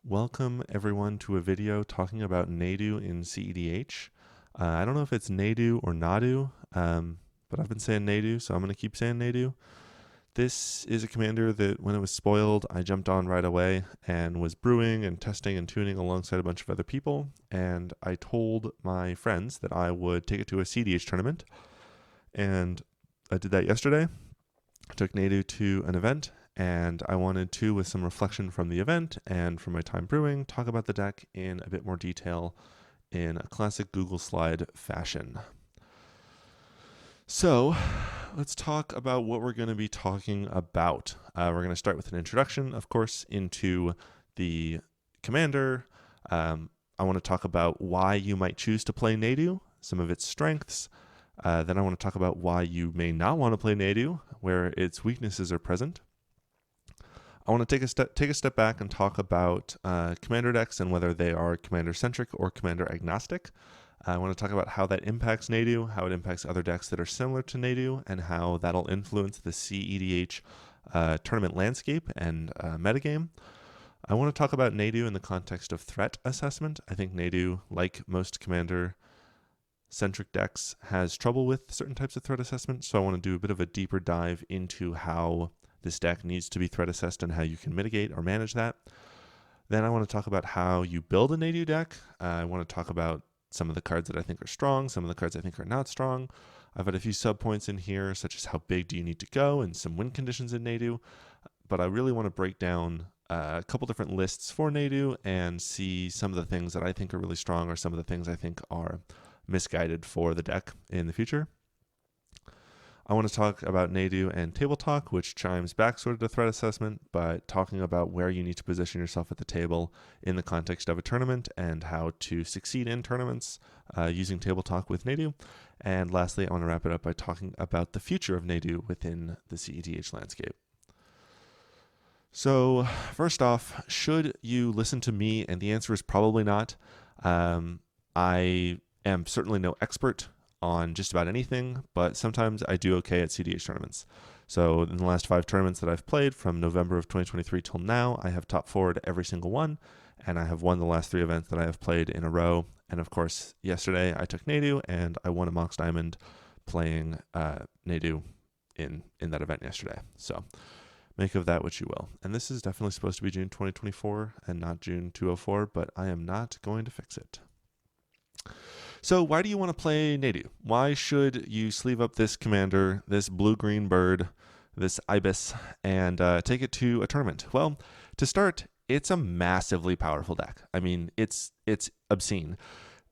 Welcome everyone to a video talking about Nadu in cEDH. I don't know if it's Nadu or Nadu, but I've been saying Nadu, so I'm going to keep saying Nadu. This is a commander that when it was spoiled, I jumped on right away and was brewing and testing and tuning alongside a bunch of other people. And I told my friends that I would take it to a cEDH tournament. And I did that yesterday. I took Nadu to an event, and I wanted to, with some reflection from the event and from my time brewing, talk about the deck in a bit more detail in a classic Google slide fashion. So let's talk about what we're going to be talking about. We're going to start with an introduction, of course, into the commander. I want to talk about why you might choose to play Nadu, some of its strengths. Then I want to talk about why you may not want to play Nadu, where its weaknesses are present. I want to take a step back and talk about commander decks and whether they are commander-centric or commander-agnostic. I want to talk about how that impacts Nadu, how it impacts other decks that are similar to Nadu, and how that'll influence the cEDH tournament landscape and metagame. I want to talk about Nadu in the context of threat assessment. I think Nadu, like most commander-centric decks, has trouble with certain types of threat assessment, so I want to do a bit of a deeper dive into how this deck needs to be threat assessed and how you can mitigate or manage that. Then I want to talk about how you build a Nadu deck. I want to talk about some of the cards that I think are strong, some of the cards I think are not strong. I've got a few subpoints in here, such as how big do you need to go and some win conditions in Nadu. But I really want to break down a couple different lists for Nadu and see some of the things that I think are really strong or some of the things I think are misguided for the deck in the future. I want to talk about Nadu and Table Talk, which chimes back sort of to threat assessment, but talking about where you need to position yourself at the table in the context of a tournament and how to succeed in tournaments using Table Talk with Nadu. And lastly, I want to wrap it up by talking about the future of Nadu within the cEDH landscape. So first off, should you listen to me? And the answer is probably not. I am certainly no expert on just about anything, but sometimes I do okay at cEDH tournaments. So in the last 5 tournaments that I've played from November of 2023 till now, I have top 4'd every single one, and I have won the last 3 events that I have played in a row. And of course, yesterday I took Nadu and I won a Mox Diamond playing Nadu in that event yesterday. So make of that what you will. And this is definitely supposed to be June 2024 and not June 204, but I am not going to fix it. So why do you want to play Nadu? Why should you sleeve up this commander, this blue-green bird, this ibis, and take it to a tournament? Well, to start, it's a massively powerful deck. I mean, it's obscene.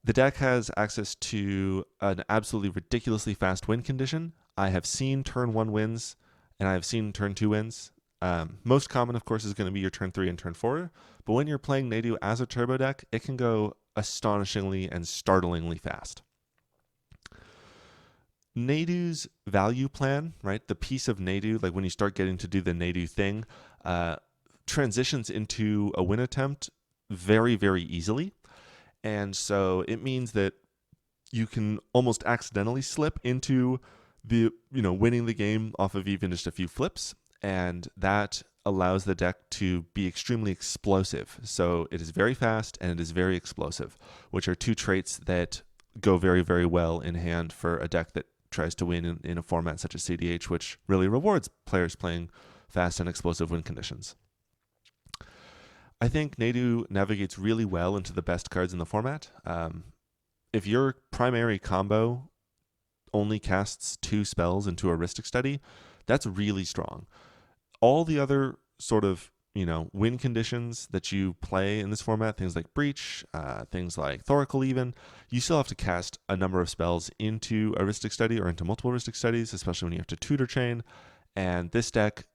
The deck has access to an absolutely ridiculously fast win condition. I have seen turn 1 wins, and I have seen turn 2 wins. Most common, of course, is going to be your turn 3 and turn 4. But when you're playing Nadu as a turbo deck, it can go astonishingly and startlingly fast. Nadu's value plan, right? The piece of Nadu, like when you start getting to do the Nadu thing, transitions into a win attempt very, very easily. And so it means that you can almost accidentally slip into the, winning the game off of even just a few flips. And that allows the deck to be extremely explosive. So it is very fast and it is very explosive, which are 2 traits that go very, very well in hand for a deck that tries to win in a format such as cEDH, which really rewards players playing fast and explosive win conditions. I think Nadu navigates really well into the best cards in the format. If your primary combo only casts 2 spells into a Rhystic Study, that's really strong. All the other sort of, win conditions that you play in this format, things like Breach, things like Thoracle even, you still have to cast a number of spells into a Rhystic Study or into multiple Rhystic Studies, especially when you have to tutor chain. And this deck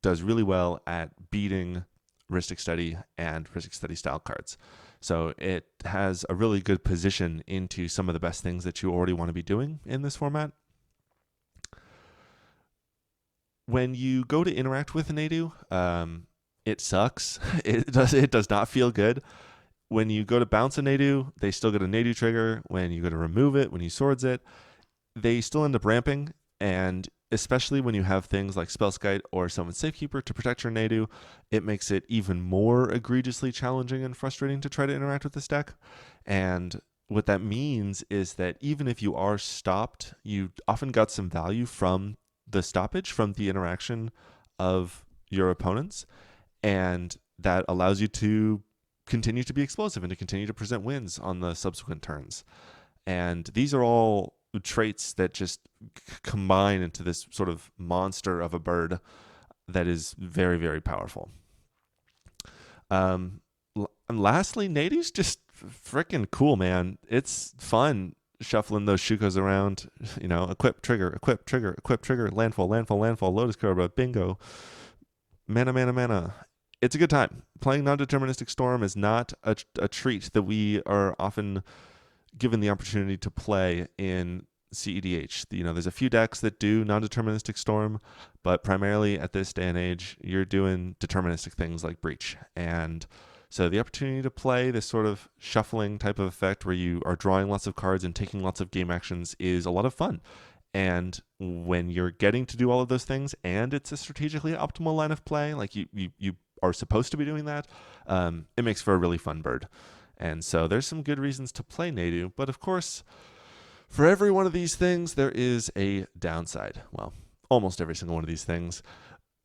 does really well at beating Rhystic Study and Rhystic Study style cards. So it has a really good position into some of the best things that you already want to be doing in this format. When you go to interact with Nadu, it sucks. It does not feel good. When you go to bounce a Nadu, they still get a Nadu trigger. When you go to remove it, when you swords it, they still end up ramping, and especially when you have things like Spellskite or Summon Safekeeper to protect your Nadu, it makes it even more egregiously challenging and frustrating to try to interact with this deck. And what that means is that even if you are stopped, you often got some value from the stoppage, from the interaction of your opponents, and that allows you to continue to be explosive and to continue to present wins on the subsequent turns. And these are all traits that just combine into this sort of monster of a bird that is very, very powerful. And lastly, Nadu's just freaking cool, man. It's fun shuffling those Shukos around, equip, trigger, equip, trigger, equip, trigger, landfall, landfall, landfall, Lotus Cobra, bingo, mana, mana, mana. It's a good time. Playing Non-Deterministic Storm is not a treat that we are often given the opportunity to play in cEDH. There's a few decks that do Non-Deterministic Storm, but primarily at this day and age, you're doing deterministic things like Breach. And so the opportunity to play this sort of shuffling type of effect where you are drawing lots of cards and taking lots of game actions is a lot of fun. And when you're getting to do all of those things and it's a strategically optimal line of play, like you are supposed to be doing that, it makes for a really fun bird. And so there's some good reasons to play Nadu, but of course, for every one of these things, there is a downside. Well, almost every single one of these things.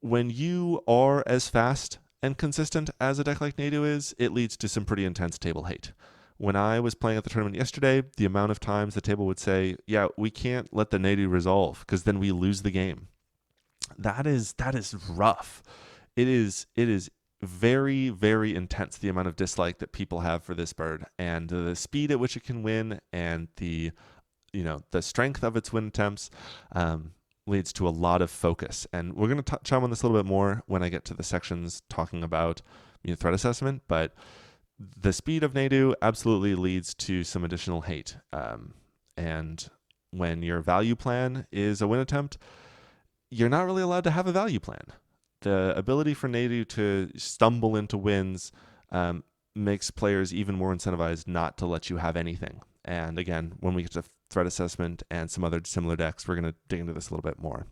When you are as fast and consistent as a deck like Nadu is, it leads to some pretty intense table hate. When I was playing at the tournament yesterday, the amount of times the table would say, yeah, we can't let the Nadu resolve because then we lose the game. That is rough. It is very, very intense, the amount of dislike that people have for this bird, and the speed at which it can win and the strength of its win attempts leads to a lot of focus. And we're going to touch on this a little bit more when I get to the sections talking about threat assessment, but the speed of Nadu absolutely leads to some additional hate. And when your value plan is a win attempt, you're not really allowed to have a value plan. The ability for Nadu to stumble into wins makes players even more incentivized not to let you have anything. And again, when we get to threat assessment and some other similar decks, we're going to dig into this a little bit more.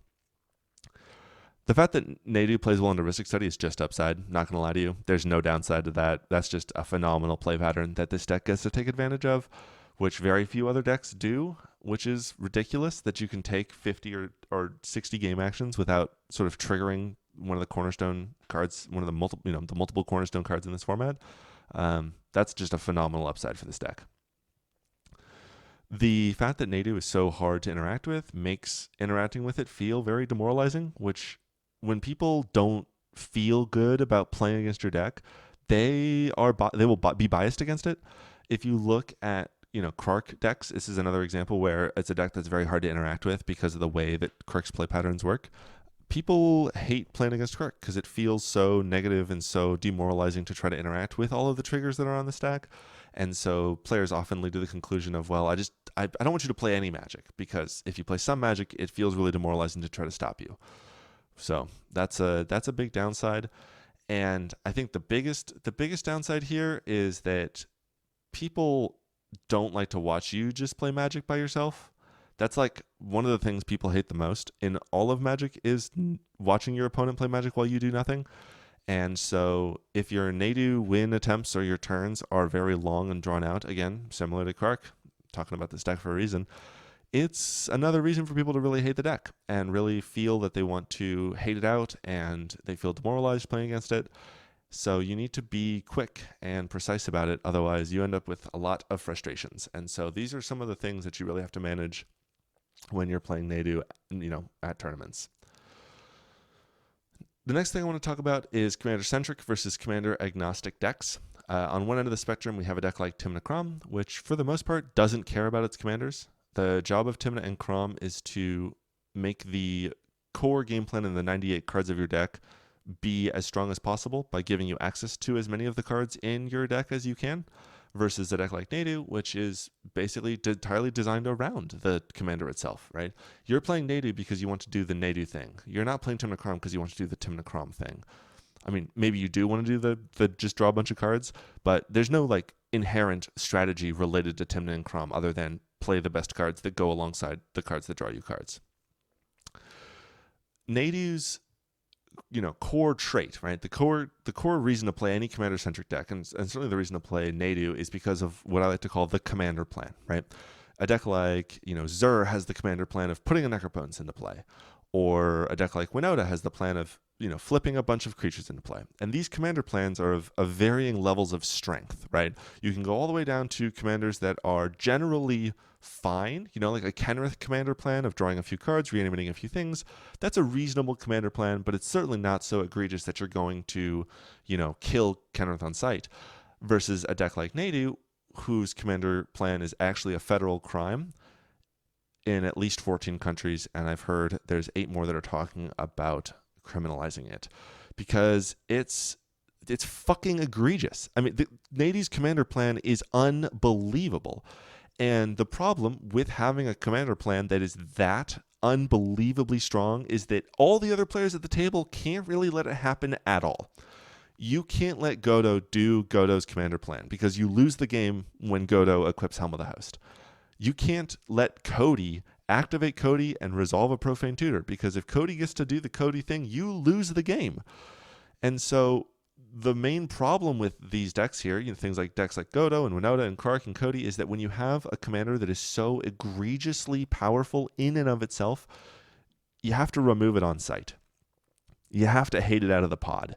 The fact that Nadu plays well in heuristic study is just upside. Not going to lie to you. There's no downside to that. That's just a phenomenal play pattern that this deck gets to take advantage of, which very few other decks do, which is ridiculous that you can take 50 or 60 game actions without sort of triggering one of the cornerstone cards, one of the multiple cornerstone cards in this format. That's just a phenomenal upside for this deck. The fact that Nadu is so hard to interact with makes interacting with it feel very demoralizing, which when people don't feel good about playing against your deck, they will be biased against it. If you look at Krark decks, this is another example where it's a deck that's very hard to interact with because of the way that Krark's play patterns work. People hate playing against Krark because it feels so negative and so demoralizing to try to interact with all of the triggers that are on the stack. And so players often lead to the conclusion of, well, I don't want you to play any Magic, because if you play some Magic, it feels really demoralizing to try to stop you. So that's a big downside. And I think the biggest downside here is that people don't like to watch you just play Magic by yourself. That's like one of the things people hate the most in all of Magic is watching your opponent play Magic while you do nothing. And so if your Nadu win attempts or your turns are very long and drawn out, again, similar to Krark, talking about this deck for a reason, it's another reason for people to really hate the deck and really feel that they want to hate it out and they feel demoralized playing against it. So you need to be quick and precise about it. Otherwise, you end up with a lot of frustrations. And so these are some of the things that you really have to manage when you're playing Nadu, at tournaments. The next thing I want to talk about is Commander-Centric versus Commander-Agnostic decks. On one end of the spectrum, we have a deck like Tymna Kraum, which for the most part doesn't care about its commanders. The job of Tymna and Kraum is to make the core game plan in the 98 cards of your deck be as strong as possible by giving you access to as many of the cards in your deck as you can, versus a deck like Nadu, which is basically entirely designed around the commander itself, right? You're playing Nadu because you want to do the Nadu thing. You're not playing Tymna Kraum because you want to do the Tymna Kraum thing. I mean, maybe you do want to do the just draw a bunch of cards, but there's no inherent strategy related to Tymna and Kraum other than play the best cards that go alongside the cards that draw you cards. Nadu's core trait, right? The core reason to play any commander-centric deck, and certainly the reason to play Nadu, is because of what I like to call the commander plan, right? A deck like, Zur has the commander plan of putting a Necropotence into play, or a deck like Winota has the plan of, flipping a bunch of creatures into play. And these commander plans are of varying levels of strength, right? You can go all the way down to commanders that are generally fine, like a Kenrith commander plan of drawing a few cards, reanimating a few things. That's a reasonable commander plan, but it's certainly not so egregious that you're going to, kill Kenrith on sight, versus a deck like Nadu, whose commander plan is actually a federal crime in at least 14 countries, and I've heard there's 8 more that are talking about criminalizing it, because it's fucking egregious. I mean, Nadu's commander plan is unbelievable. And the problem with having a commander plan that is that unbelievably strong is that all the other players at the table can't really let it happen at all. You can't let Godo do Godo's commander plan, because you lose the game when Godo equips Helm of the Host. You can't let Cody activate Cody and resolve a Profane Tutor, because if Cody gets to do the Cody thing, you lose the game. And so the main problem with these decks here, things like decks like Godo and Winota and Kark and Cody, is that when you have a commander that is so egregiously powerful in and of itself, you have to remove it on sight. You have to hate it out of the pod.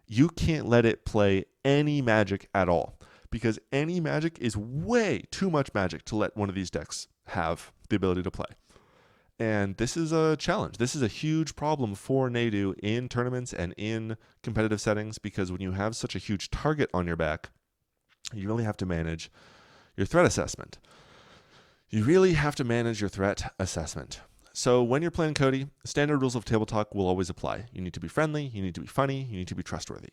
You can't let it play any magic at all, because any magic is way too much magic to let one of these decks have the ability to play. And this is a challenge. This is a huge problem for Nadu in tournaments and in competitive settings, because when you have such a huge target on your back, you really have to manage your threat assessment. So when you're playing Cody, standard rules of table talk will always apply. You need to be friendly, you need to be funny, you need to be trustworthy.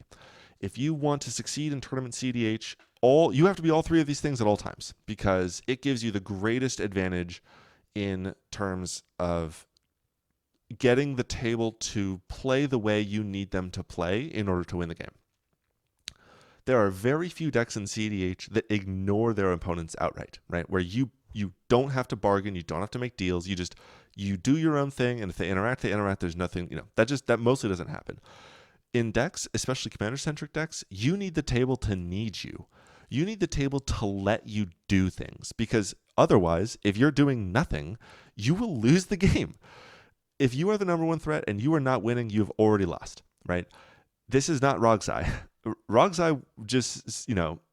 If you want to succeed in tournament cEDH, you have to be all 3 of these things at all times, because it gives you the greatest advantage in terms of getting the table to play the way you need them to play in order to win the game. There are very few decks in cEDH that ignore their opponents outright, right? Where you don't have to bargain, you don't have to make deals, you do your own thing, and if they interact, there's nothing, that mostly doesn't happen. In decks, especially commander-centric decks, you need the table to need you. You need the table to let you do things, because otherwise, if you're doing nothing, you will lose the game. If you are the number 1 threat and you are not winning, you've already lost, right? This is not Rogzai. Rogzai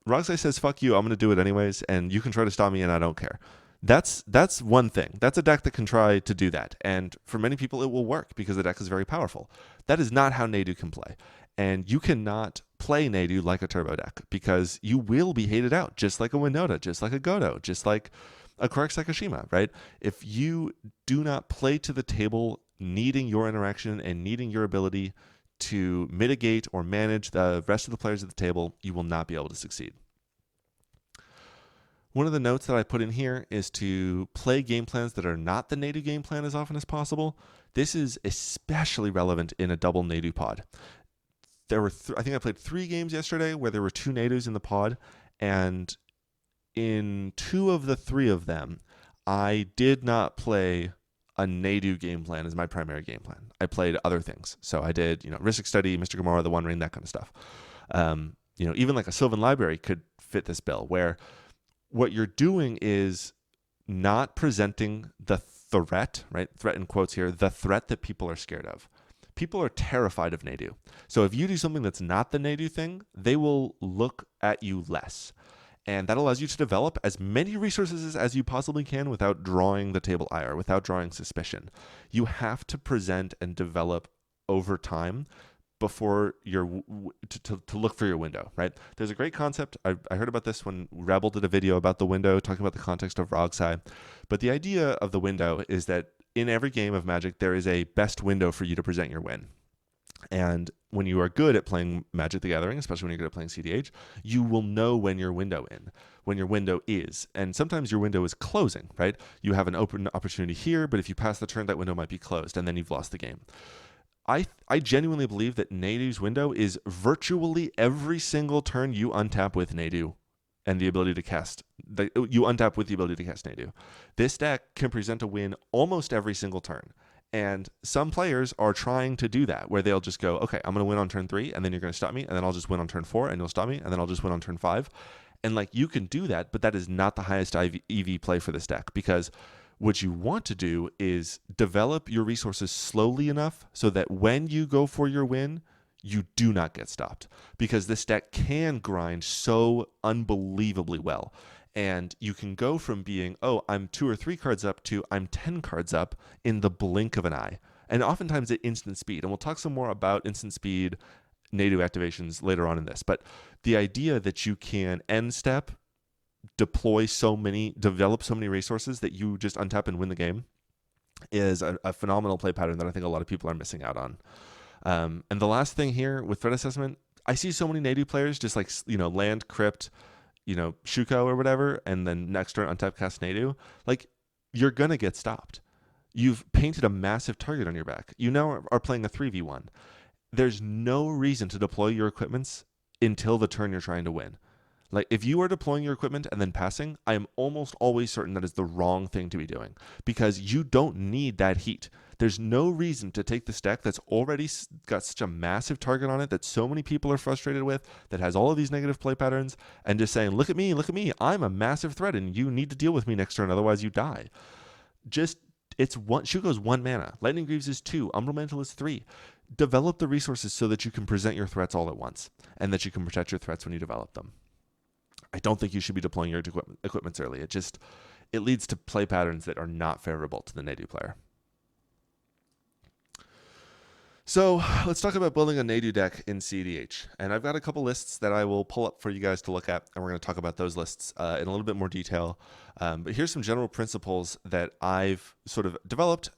Rogzai says, fuck you, I'm going to do it anyways, and you can try to stop me and I don't care. That's one thing. That's a deck that can try to do that. And for many people, it will work because the deck is very powerful. That is not how Nadu can play. And you cannot play Nadu like a turbo deck, because you will be hated out, just like a Winota, just like a Godo, just like a Kark Sakashima, right? If you do not play to the table needing your interaction and needing your ability to mitigate or manage the rest of the players at the table, you will not be able to succeed. One of the notes that I put in here is to play game plans that are not the Nadu game plan as often as possible. This is especially relevant in a double Nadu pod. There were, I think I played 3 games yesterday where there were 2 Nadus in the pod, and in 2 of the 3 of them, I did not play a Nadu game plan as my primary game plan. I played other things. So I did, Rhystic Study, Mystic Gamora, the One Ring, that kind of stuff. Even like a Sylvan Library could fit this bill, where what you're doing is not presenting the threat, right? Threat in quotes here, the threat that people are scared of. People are terrified of Nadu. So if you do something that's not the Nadu thing, they will look at you less. And that allows you to develop as many resources as you possibly can without drawing the table ire, without drawing suspicion. You have to present and develop over time before to look for your window, right? There's a great concept. I heard about this when Rebel did a video about the window, talking about the context of Rogzai. But the idea of the window is that in every game of Magic, there is a best window for you to present your win. And when you are good at playing Magic the Gathering, especially when you're good at playing cEDH, you will know when your window is. And sometimes your window is closing, right? You have an open opportunity here, but if you pass the turn, that window might be closed, and then you've lost the game. I genuinely believe that Nadu's window is virtually every single turn you untap with Nadu and the ability to cast. You untap with the ability to cast Nadu. This deck can present a win almost every single turn. And some players are trying to do that, where they'll just go, okay, I'm going to win on turn 3, and then you're going to stop me, and then I'll just win on turn 4, and you'll stop me, and then I'll just win on turn 5. And like, you can do that, but that is not the highest EV play for this deck, because what you want to do is develop your resources slowly enough so that when you go for your win, you do not get stopped, because this deck can grind so unbelievably well. And you can go from being, oh, I'm 2 or 3 cards up to I'm 10 cards up in the blink of an eye. And oftentimes at instant speed. And we'll talk some more about instant speed Nadu activations later on in this. But the idea that you can end step, develop so many resources that you just untap and win the game is a phenomenal play pattern that I think a lot of people are missing out on. And the last thing here with threat assessment, I see so many Nadu players just like, land, crypt, Shuko or whatever, and then next turn untap cast Nadu. Like, you're going to get stopped. You've painted a massive target on your back. You now are playing a 3v1. There's no reason to deploy your equipments until the turn you're trying to win. Like, if you are deploying your equipment and then passing, I am almost always certain that is the wrong thing to be doing, because you don't need that heat. There's no reason to take this deck that's already got such a massive target on it that so many people are frustrated with, that has all of these negative play patterns, and just saying, look at me, I'm a massive threat and you need to deal with me next turn, otherwise you die. Shuko's 1 mana. Lightning Greaves is 2. Umbral Mantle is 3. Develop the resources so that you can present your threats all at once, and that you can protect your threats when you develop them. I don't think you should be deploying your equipments early. It leads to play patterns that are not favorable to the Nadu player. So let's talk about building a Nadu deck in cEDH. And I've got a couple lists that I will pull up for you guys to look at, and we're going to talk about those lists in a little bit more detail. But here's some general principles that I've sort of developed.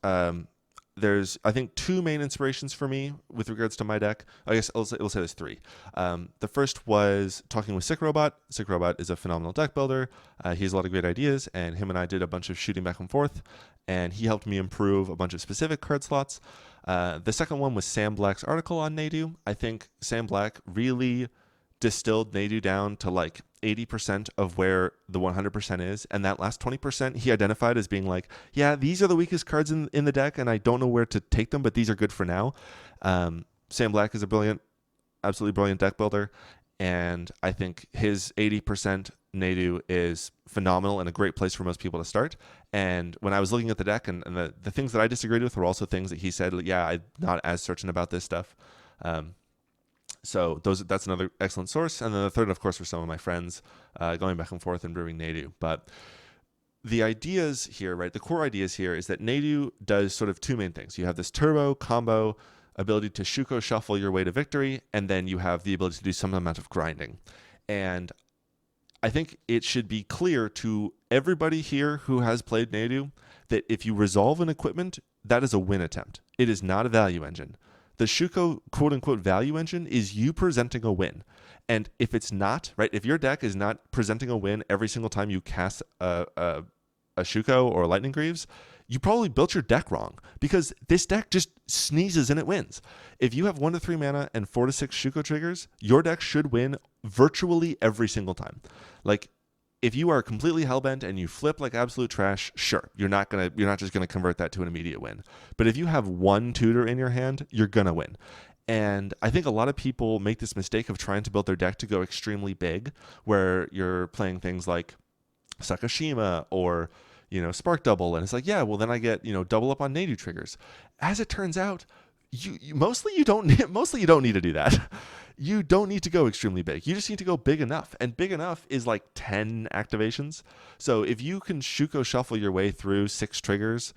There's, I think, 2 main inspirations for me with regards to my deck. I guess we'll say there's 3. The first was talking with Sick Robot. Sick Robot is a phenomenal deck builder. He has a lot of great ideas, and him and I did a bunch of shooting back and forth, and he helped me improve a bunch of specific card slots. The second one was Sam Black's article on Nadu. I think Sam Black really distilled Nadu down to like 80% of where the 100% is, and that last 20% he identified as being like, yeah, these are the weakest cards in the deck, and I don't know where to take them, but these are good for now. Sam Black is a absolutely brilliant deck builder, and I think his 80% Nadu is phenomenal and a great place for most people to start. And when I was looking at the deck, and the things that I disagreed with were also things that he said, yeah, I'm not as certain about this stuff. So that's another excellent source. And then the third, of course, were some of my friends going back and forth and brewing Nadu. But the ideas here, right, the core ideas here is that Nadu does sort of 2 main things. You have this turbo combo ability to Shuko shuffle your way to victory, and then you have the ability to do some amount of grinding. And I think it should be clear to everybody here who has played Nadu that if you resolve an equipment, that is a win attempt. It is not a value engine. The Shuko quote-unquote value engine is you presenting a win. And if it's not, right, if your deck is not presenting a win every single time you cast a Shuko or a Lightning Greaves, you probably built your deck wrong, because this deck just sneezes and it wins. If you have 1 to 3 mana and 4 to 6 Shuko triggers, your deck should win virtually every single time. Like, if you are completely hellbent and you flip like absolute trash, sure, you're not just gonna convert that to an immediate win. But if you have 1 tutor in your hand, you're gonna win. And I think a lot of people make this mistake of trying to build their deck to go extremely big, where you're playing things like Sakashima or Spark Double, and it's like, yeah, well then I get double up on Nadu triggers. As it turns out, mostly you don't need to do that. You don't need to go extremely big. You just need to go big enough. And big enough is like 10 activations. So if you can Shuko shuffle your way through 6 triggers,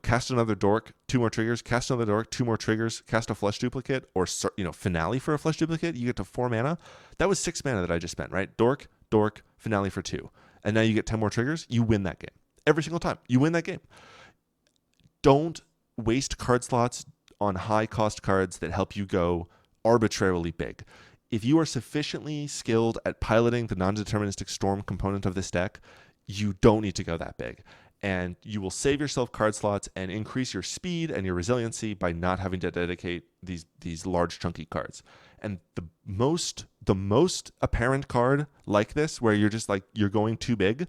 cast another dork, 2 more triggers, cast another dork, 2 more triggers, cast a flesh duplicate, or finale for a flesh duplicate, you get to 4 mana. That was 6 mana that I just spent, right? Dork, finale for 2. And now you get 10 more triggers, you win that game. Every single time, you win that game. Don't waste card slots on high cost cards that help you go arbitrarily big. If you are sufficiently skilled at piloting the non-deterministic storm component of this deck, you don't need to go that big. And you will save yourself card slots and increase your speed and your resiliency by not having to dedicate these large chunky cards. And the most apparent card like this, where you're just like, you're going too big,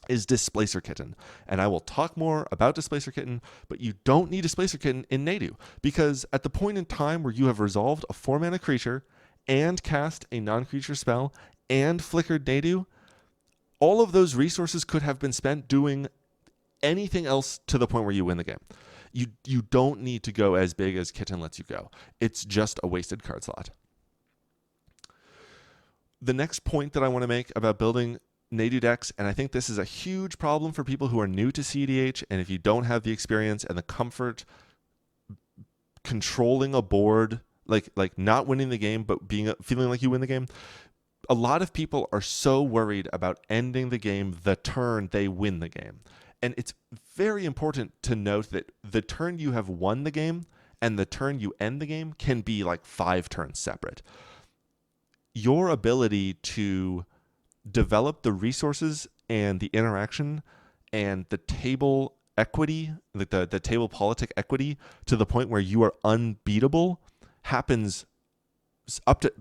is Displacer Kitten. And I will talk more about Displacer Kitten, but you don't need Displacer Kitten in Nadu, because at the point in time where you have resolved a 4-mana creature and cast a non-creature spell and flickered Nadu, all of those resources could have been spent doing anything else to the point where you win the game. You don't need to go as big as Kitten lets you go. It's just a wasted card slot. The next point that I want to make about building Nadu decks, and I think this is a huge problem for people who are new to cEDH, and if you don't have the experience and the comfort controlling a board, like not winning the game, but feeling like you win the game, a lot of people are so worried about ending the game the turn they win the game. And it's very important to note that the turn you have won the game and the turn you end the game can be like 5 turns separate. Your ability to develop the resources and the interaction and the table equity, the table politic equity to the point where you are unbeatable happens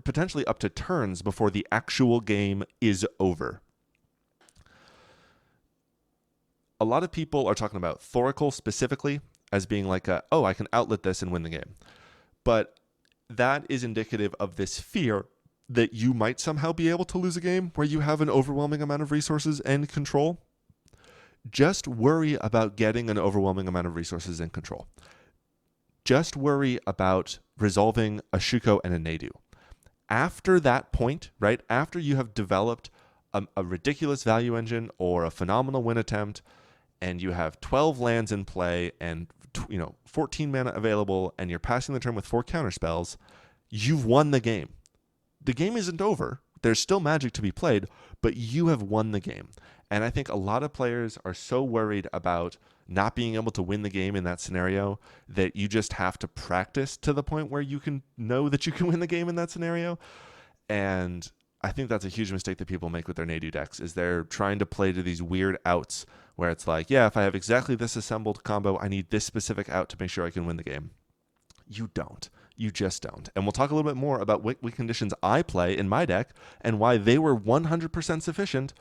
potentially up to turns before the actual game is over. A lot of people are talking about Thoracle specifically as being like I can outlet this and win the game. But that is indicative of this fear that you might somehow be able to lose a game where you have an overwhelming amount of resources and control. Just worry about getting an overwhelming amount of resources and control. Just worry about resolving a Shuko and a Nadu. After that point, right, after you have developed a ridiculous value engine or a phenomenal win attempt, and you have 12 lands in play and 14 mana available, and you're passing the turn with 4 counterspells, you've won the game. The game isn't over. There's still Magic to be played, but you have won the game. And I think a lot of players are so worried about not being able to win the game in that scenario that you just have to practice to the point where you can know that you can win the game in that scenario. And I think that's a huge mistake that people make with their Nadu decks, is they're trying to play to these weird outs where it's like, yeah, if I have exactly this assembled combo, I need this specific out to make sure I can win the game. You don't. You just don't. And we'll talk a little bit more about what conditions I play in my deck and why they were 100% sufficient.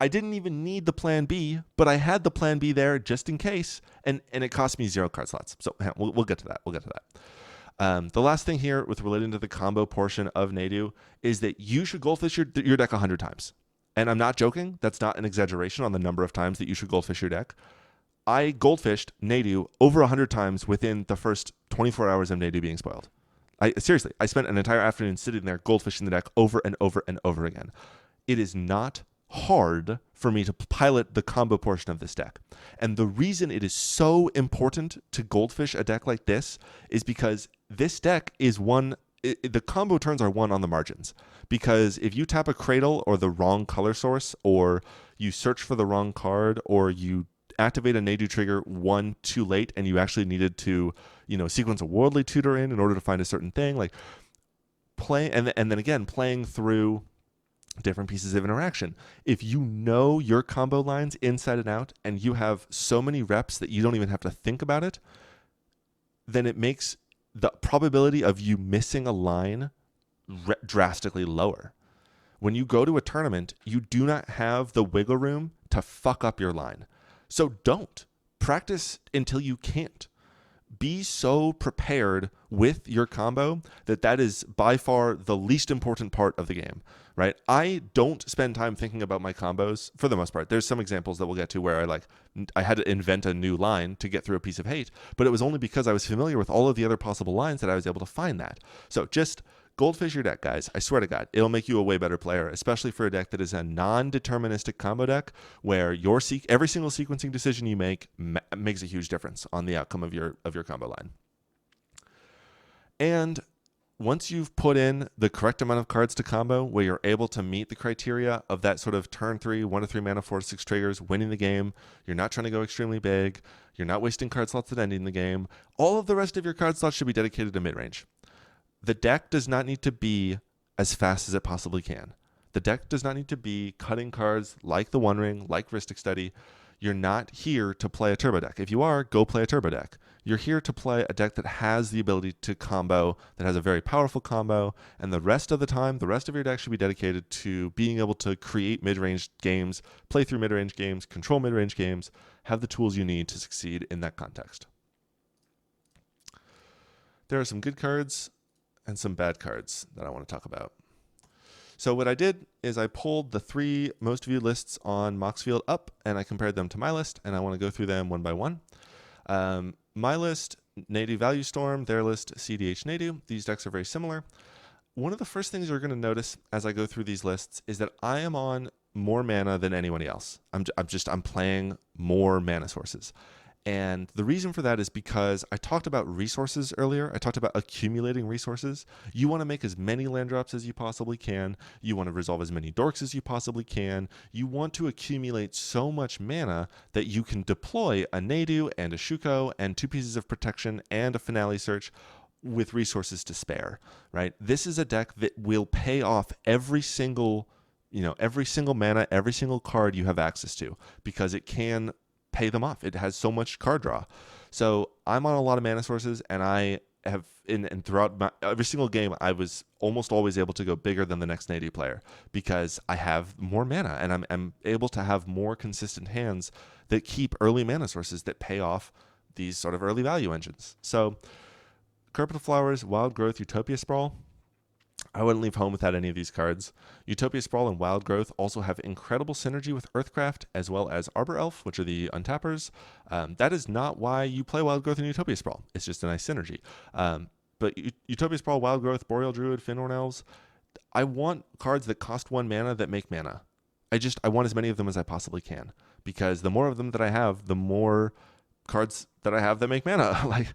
I didn't even need the plan B, but I had the plan B there just in case, and it cost me 0 card slots. So we'll get to that. The last thing here with relating to the combo portion of Nadu is that you should goldfish your deck 100 times. And I'm not joking. That's not an exaggeration on the number of times that you should goldfish your deck. I goldfished Nadu over 100 times within the first 24 hours of Nadu being spoiled. I spent an entire afternoon sitting there goldfishing the deck over and over and over again. It is not hard for me to pilot the combo portion of this deck. And the reason it is so important to goldfish a deck like this is because this deck is the combo turns are won on the margins. Because if you tap a Cradle or the wrong color source, or you search for the wrong card, or you activate a Nadu trigger one too late and you actually needed to, sequence a Worldly Tutor in order to find a certain thing, like and then again playing through different pieces of interaction. If you know your combo lines inside and out and you have so many reps that you don't even have to think about it, then it makes the probability of you missing a line drastically lower. When you go to a tournament, you do not have the wiggle room to fuck up your line. So don't. Practice until you can't. Be so prepared with your combo that is by far the least important part of the game, right? I don't spend time thinking about my combos for the most part. There's some examples that we'll get to where I had to invent a new line to get through a piece of hate, but it was only because I was familiar with all of the other possible lines that I was able to find that. So just goldfish your deck, guys. I swear to God, it'll make you a way better player, especially for a deck that is a non-deterministic combo deck where every single sequencing decision you make makes a huge difference on the outcome of your combo line. And once you've put in the correct amount of cards to combo where you're able to meet the criteria of that sort of turn 3, 1 to 3 mana, 4 to 6 triggers, winning the game, you're not trying to go extremely big, you're not wasting card slots at ending the game, all of the rest of your card slots should be dedicated to mid-range. The deck does not need to be as fast as it possibly can. The deck does not need to be cutting cards like the One Ring, like Rhystic Study. You're not here to play a turbo deck. If you are, go play a turbo deck. You're here to play a deck that has the ability to combo, that has a very powerful combo, and the rest of the time, the rest of your deck should be dedicated to being able to create mid-range games, play through mid-range games, control mid-range games, have the tools you need to succeed in that context. There are some good cards and some bad cards that I want to talk about. So what I did is I pulled the 3 most viewed lists on Moxfield up, and I compared them to my list, and I want to go through them one by one. My list, Nadu Value Storm, their list, cEDH Nadu. These decks are very similar. One of the first things you're going to notice as I go through these lists is that I am on more mana than anyone else. I'm playing more mana sources. And the reason for that is because I talked about resources earlier. I talked about accumulating resources. You want to make as many land drops as you possibly can. You want to resolve as many dorks as you possibly can. You want to accumulate so much mana that you can deploy a Nadu and a Shuko and 2 pieces of protection and a Finale Search with resources to spare, right? This is a deck that will pay off every single mana, every single card you have access to, because it can pay them off. It has so much card draw. So I'm on a lot of mana sources, and I have throughout every single game, I was almost always able to go bigger than the next Nadu player because I have more mana, and I'm able to have more consistent hands that keep early mana sources that pay off these sort of early value engines. So Carpet of Flowers, Wild Growth, Utopia Sprawl. I wouldn't leave home without any of these cards. Utopia Sprawl and Wild Growth also have incredible synergy with Earthcraft, as well as Arbor Elf, which are the untappers. That is not why you play Wild Growth and Utopia Sprawl. It's just a nice synergy. But Utopia Sprawl, Wild Growth, Boreal Druid, Finhorn Elves, I want cards that cost 1 mana that make mana. I want as many of them as I possibly can, because the more of them that I have, the more cards that I have that make mana. Like,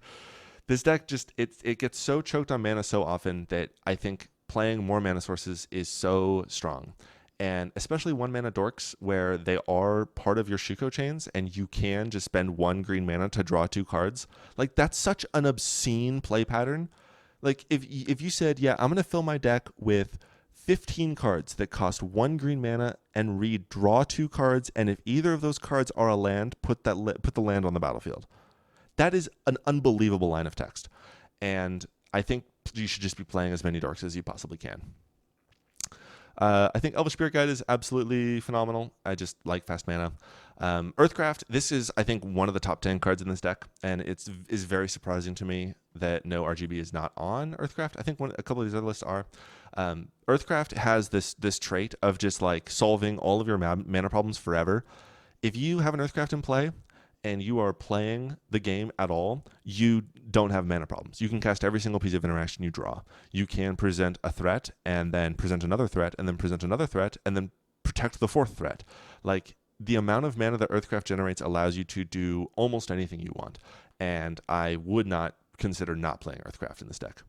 this deck just, it gets so choked on mana so often that I think playing more mana sources is so strong. And especially 1 mana dorks, where they are part of your Shuko chains and you can just spend 1 green mana to draw 2 cards. Like, that's such an obscene play pattern. Like, if you said, yeah, I'm going to fill my deck with 15 cards that cost 1 green mana and read draw 2 cards, and if either of those cards are a land, put the land on the battlefield. That is an unbelievable line of text. And I think you should just be playing as many dorks as you possibly can. I think Elvish Spirit Guide is absolutely phenomenal. I just like fast mana. Earthcraft, this is, I think, one of the top 10 cards in this deck, and it is very surprising to me that no RGB is not on Earthcraft. I think a couple of these other lists are. Earthcraft has this trait of just like solving all of your mana problems forever. If you have an Earthcraft in play, and you are playing the game at all, you don't have mana problems. You can cast every single piece of interaction you draw. You can present a threat, and then present another threat, and then present another threat, and then protect the 4th threat. Like, the amount of mana that Earthcraft generates allows you to do almost anything you want. And I would not consider not playing Earthcraft in this deck.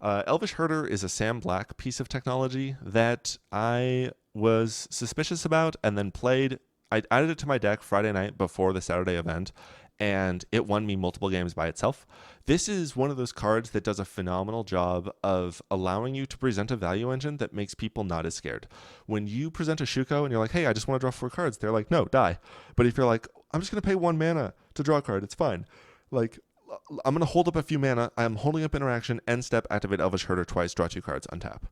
Elvish Herder is a Sam Black piece of technology that I was suspicious about and then played. I added it to my deck Friday night before the Saturday event, and it won me multiple games by itself. This is one of those cards that does a phenomenal job of allowing you to present a value engine that makes people not as scared. When you present a Shuko and you're like, hey, I just want to draw 4 cards, they're like, no, die. But if you're like, I'm just going to pay 1 mana to draw a card, it's fine. Like, I'm going to hold up a few mana, I'm holding up interaction, end step, activate Elvish Herder twice, draw 2 cards, untap.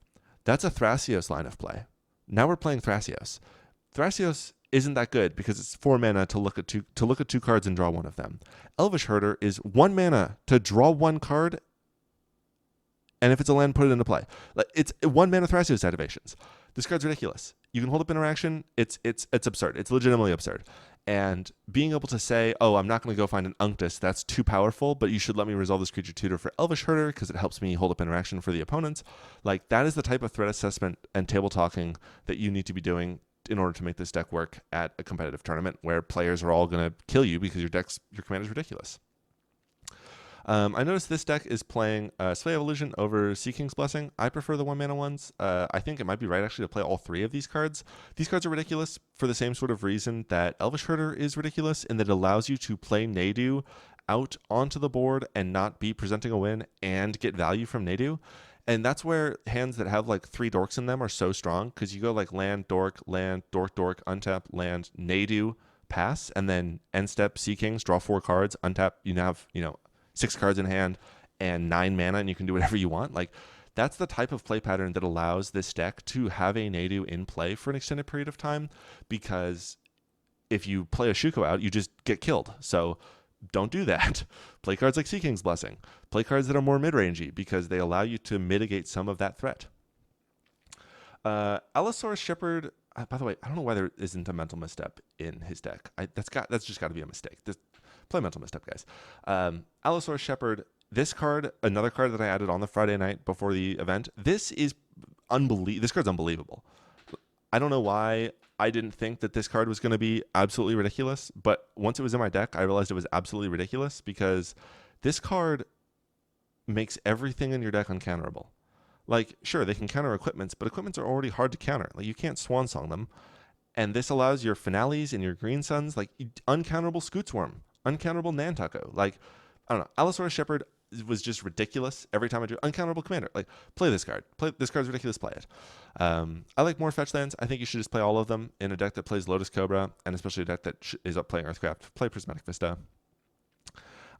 That's a Thrasios line of play. Now we're playing Thrasios. Thrasios isn't that good because it's 4 mana to look at 2 cards and draw 1 of them. Elvish Herder is 1 mana to draw 1 card, and if it's a land, put it into play. It's 1 mana Thrasios activations. This card's ridiculous. You can hold up interaction. It's absurd. It's legitimately absurd. And being able to say, oh, I'm not going to go find an Unctus, that's too powerful, but you should let me resolve this creature tutor for Elvish Herder because it helps me hold up interaction for the opponents. Like, that is the type of threat assessment and table talking that you need to be doing in order to make this deck work at a competitive tournament where players are all going to kill you because your command is ridiculous. I noticed this deck is playing Sway Evolution over Sea King's Blessing. I prefer the 1 mana ones. I think it might be right actually to play all 3 of these cards. These cards are ridiculous for the same sort of reason that Elvish Herder is ridiculous, in that it allows you to play Nadu out onto the board and not be presenting a win and get value from Nadu. And that's where hands that have like 3 dorks in them are so strong, because you go like land, dork, dork, untap, land, Nadu, pass, and then end step Sea Kings, draw 4 cards, untap. You now have 6 cards in hand and 9 mana, and you can do whatever you want. Like, that's the type of play pattern that allows this deck to have a Nadu in play for an extended period of time, because if you play a Shuko out, you just get killed. So don't do that. Play cards like Sea King's Blessing. Play cards that are more mid-rangey, because they allow you to mitigate some of that threat. Allosaurus Shepherd, by the way, I don't know why there isn't a Mental Misstep in his deck. That's just got to be a mistake. Play Mental Misstep, guys. Allosaurus Shepherd, this card, another card that I added on the Friday night before the event. This card's unbelievable. I don't know why I didn't think that this card was going to be absolutely ridiculous, but once it was in my deck, I realized it was absolutely ridiculous, because this card makes everything in your deck uncounterable. Like, sure, they can counter equipments, but equipments are already hard to counter. Like, you can't Swan Song them. And this allows your Finales and your Green Suns, like, uncounterable Scootsworm, uncounterable Nantucko. Like, I don't know. Allosaurus Shepherd was just ridiculous every time I do uncounterable commander. Like, play this card. This card's ridiculous. Play it. I like more fetch lands. I think you should just play all of them in a deck that plays Lotus Cobra, and especially a deck that is up playing Earthcraft. Play Prismatic Vista.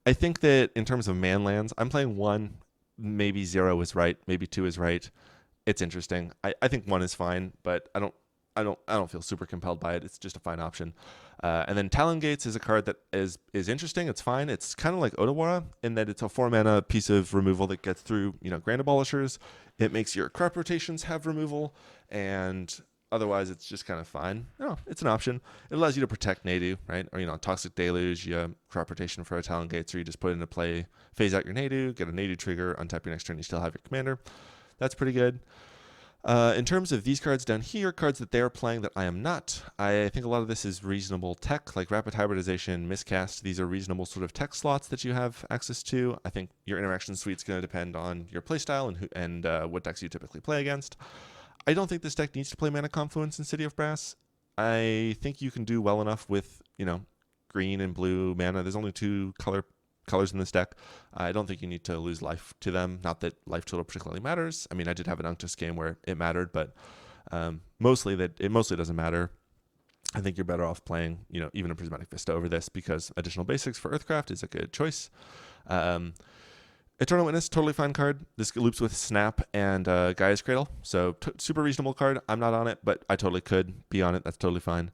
I think that in terms of man lands, I'm playing 1. Maybe 0 is right. Maybe 2 is right. It's interesting. I think 1 is fine, but I don't feel super compelled by it. It's just a fine option. And then Talon Gates is a card that is interesting. It's fine. It's kind of like Odawara in that it's a 4 mana piece of removal that gets through, Grand Abolishers. It makes your crop rotations have removal, and otherwise it's just kind of fine. It's an option. It allows you to protect Nadu, right? Or, Toxic Deluge, you crop rotation for a Talon Gates, or you just put it into play, phase out your Nadu, get a Nadu trigger, untap your next turn, you still have your commander. That's pretty good. In terms of these cards down here, cards that they're playing that I am not, I think a lot of this is reasonable tech, like Rapid Hybridization, Miscast. These are reasonable sort of tech slots that you have access to. I think your interaction suite's going to depend on your playstyle and what decks you typically play against. I don't think this deck needs to play Mana Confluence in City of Brass. I think you can do well enough with, green and blue mana. There's only 2 colors in this deck. I don't think you need to lose life to them. Not that life total particularly matters. I mean, I did have an Unctus game where it mattered, but mostly doesn't matter. I think you're better off playing, even a Prismatic Vista over this, because additional basics for Earthcraft is a good choice. Eternal Witness, totally fine card. This loops with Snap and Gaia's Cradle, so super reasonable card. I'm not on it, but I totally could be on it. That's totally fine.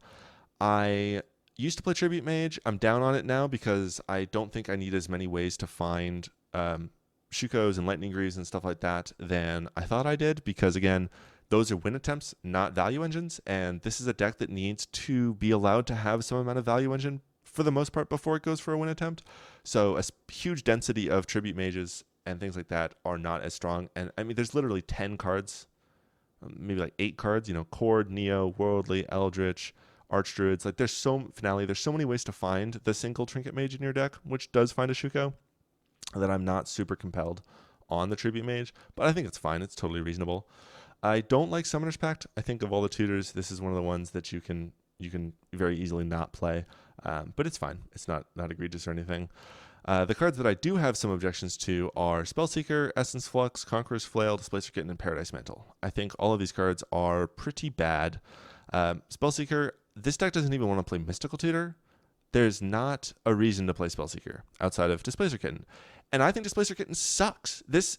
I used to play Tribute Mage. I'm down on it now because I don't think I need as many ways to find Shukos and Lightning Greaves and stuff like that than I thought I did, because, again, those are win attempts, not value engines, and this is a deck that needs to be allowed to have some amount of value engine for the most part before it goes for a win attempt. So a huge density of Tribute Mages and things like that are not as strong. And I mean, there's literally 10 cards, maybe like 8 cards, Cord, Neo, Worldly, Eldritch, Archdruids. Like, there's so many ways to find the single Trinket Mage in your deck, which does find a Shuko, that I'm not super compelled on the Tribute Mage, but I think it's fine. It's totally reasonable. I don't like Summoner's Pact. I think of all the tutors, this is one of the ones that you can very easily not play, but it's fine. It's not egregious or anything. The cards that I do have some objections to are Spellseeker, Essence Flux, Conqueror's Flail, Displacer Kitten, and Paradise Mantle. I think all of these cards are pretty bad. Spellseeker, this deck doesn't even want to play Mystical Tutor. There's not a reason to play Spellseeker outside of Displacer Kitten. And I think Displacer Kitten sucks. This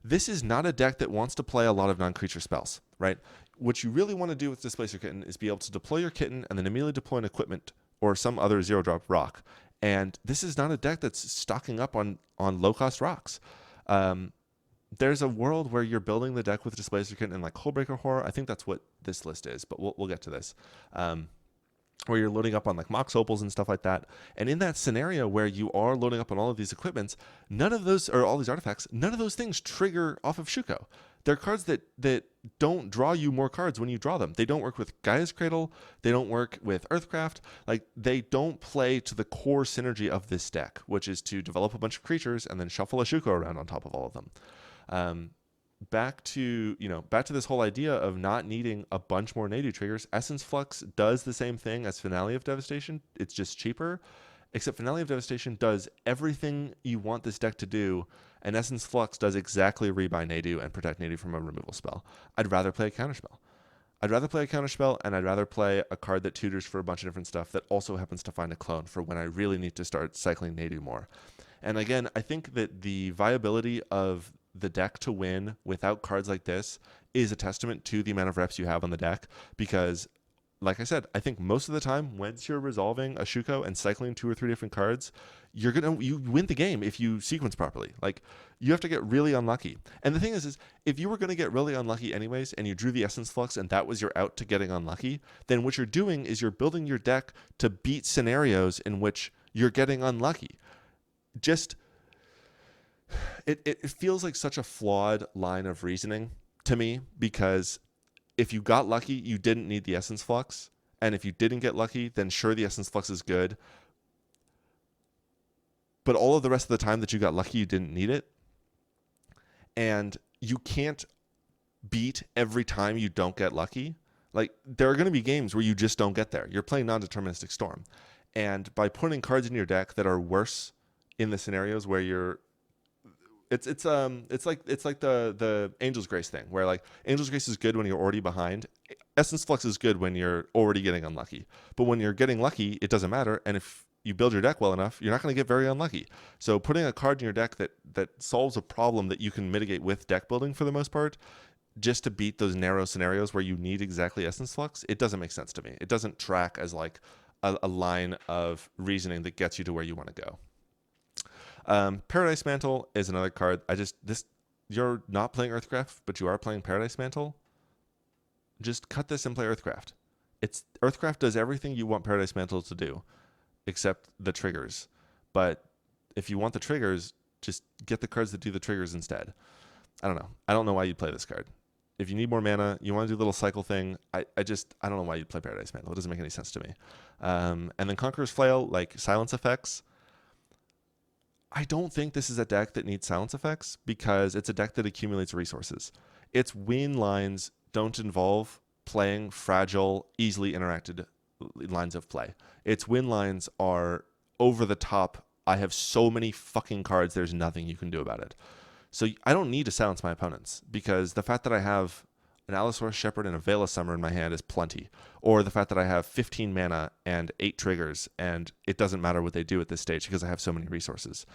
is not a deck that wants to play a lot of non-creature spells, right? What you really want to do with Displacer Kitten is be able to deploy your Kitten and then immediately deploy an equipment or some other 0-drop rock. And this is not a deck that's stocking up on low-cost rocks. There's a world where you're building the deck with Displacer Kitten and like Hullbreaker Horror. I think that's what this list is, but we'll get to this. Where you're loading up on like Mox Opals and stuff like that. And in that scenario where you are loading up on all of these equipments, none of those, or all these artifacts, none of those things trigger off of Shuko. They're cards that don't draw you more cards when you draw them. They don't work with Gaia's Cradle. They don't work with Earthcraft. Like, they don't play to the core synergy of this deck, which is to develop a bunch of creatures and then shuffle a Shuko around on top of all of them. Back to this whole idea of not needing a bunch more Nadu triggers. Essence Flux does the same thing as Finale of Devastation. It's just cheaper, except Finale of Devastation does everything you want this deck to do, and Essence Flux does exactly rebuy Nadu and protect Nadu from a removal spell. I'd rather play a counterspell. I'd rather play a counterspell, and I'd rather play a card that tutors for a bunch of different stuff that also happens to find a clone for when I really need to start cycling Nadu more. And again, I think that the viability of the deck to win without cards like this is a testament to the amount of reps you have on the deck, because like I said, I think most of the time once you're resolving a Shuko and cycling 2 or 3 different cards, you win the game if you sequence properly. Like, you have to get really unlucky. And the thing is if you were going to get really unlucky anyways and you drew the Essence Flux and that was your out to getting unlucky, then what you're doing is you're building your deck to beat scenarios in which you're getting unlucky. Just it feels like such a flawed line of reasoning to me, because if you got lucky, you didn't need the Essence Flux. And if you didn't get lucky, then sure, the Essence Flux is good. But all of the rest of the time that you got lucky, you didn't need it. And you can't beat every time you don't get lucky. Like, there are going to be games where you just don't get there. You're playing non-deterministic Storm. And by putting cards in your deck that are worse in the scenarios where you're It's like the Angel's Grace thing, where like Angel's Grace is good when you're already behind. Essence Flux is good when you're already getting unlucky. But when you're getting lucky, it doesn't matter. And if you build your deck well enough, you're not going to get very unlucky. So putting a card in your deck that solves a problem that you can mitigate with deck building for the most part, just to beat those narrow scenarios where you need exactly Essence Flux, it doesn't make sense to me. It doesn't track as like a line of reasoning that gets you to where you want to go. Paradise Mantle is another card. You're not playing Earthcraft, but you are playing Paradise Mantle. Just cut this and play Earthcraft. Earthcraft does everything you want Paradise Mantle to do, except the triggers. But if you want the triggers, just get the cards that do the triggers instead. I don't know. I don't know why you'd play this card. If you need more mana, you want to do a little cycle thing, I don't know why you'd play Paradise Mantle. It doesn't make any sense to me. And then Conqueror's Flail, like silence effects. I don't think this is a deck that needs silence effects, because it's a deck that accumulates resources. Its win lines don't involve playing fragile, easily interacted lines of play. Its win lines are over the top. I have so many fucking cards, there's nothing you can do about it. So I don't need to silence my opponents, because the fact that I have an Allosaurus Shepherd and a Veil of Summer in my hand is plenty. Or the fact that I have 15 mana and 8 triggers, and it doesn't matter what they do at this stage because I have so many resources.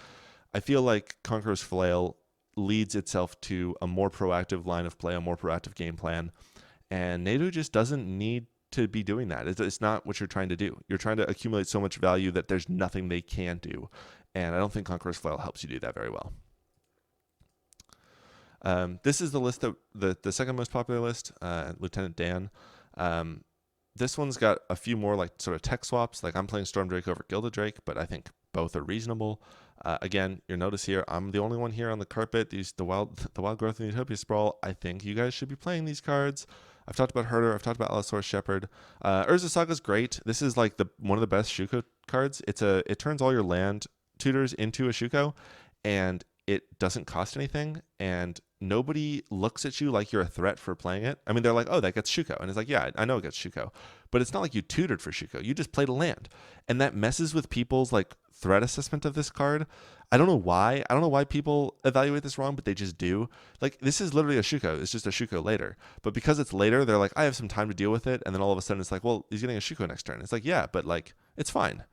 I feel like Conqueror's Flail leads itself to a more proactive line of play, a more proactive game plan, and Nadu just doesn't need to be doing that. It's not what you're trying to do. You're trying to accumulate so much value that there's nothing they can do, and I don't think Conqueror's Flail helps you do that very well. This is the list that the second most popular list, Lieutenant Dan. This one's got a few more like sort of tech swaps. Like, I'm playing Storm Drake over Gilded Drake, but I think both are reasonable. Again, you'll notice here, I'm the only one here on the carpet. The Wild Growth and Utopia Sprawl. I think you guys should be playing these cards. I've talked about Herder. I've talked about Allosaurus Shepherd. Urza Saga's great. This is like one of the best Shuko cards. It turns all your land tutors into a Shuko, and it doesn't cost anything, and nobody looks at you like you're a threat for playing it. I mean, they're like, oh, that gets Shuko. And it's like, yeah, I know it gets Shuko. But it's not like you tutored for Shuko. You just played a land. And that messes with people's like threat assessment of this card. I don't know why. I don't know why people evaluate this wrong, but they just do. Like, this is literally a Shuko. It's just a Shuko later. But because it's later, they're like, I have some time to deal with it. And then all of a sudden it's like, well, he's getting a Shuko next turn. It's like, yeah, but like, it's fine.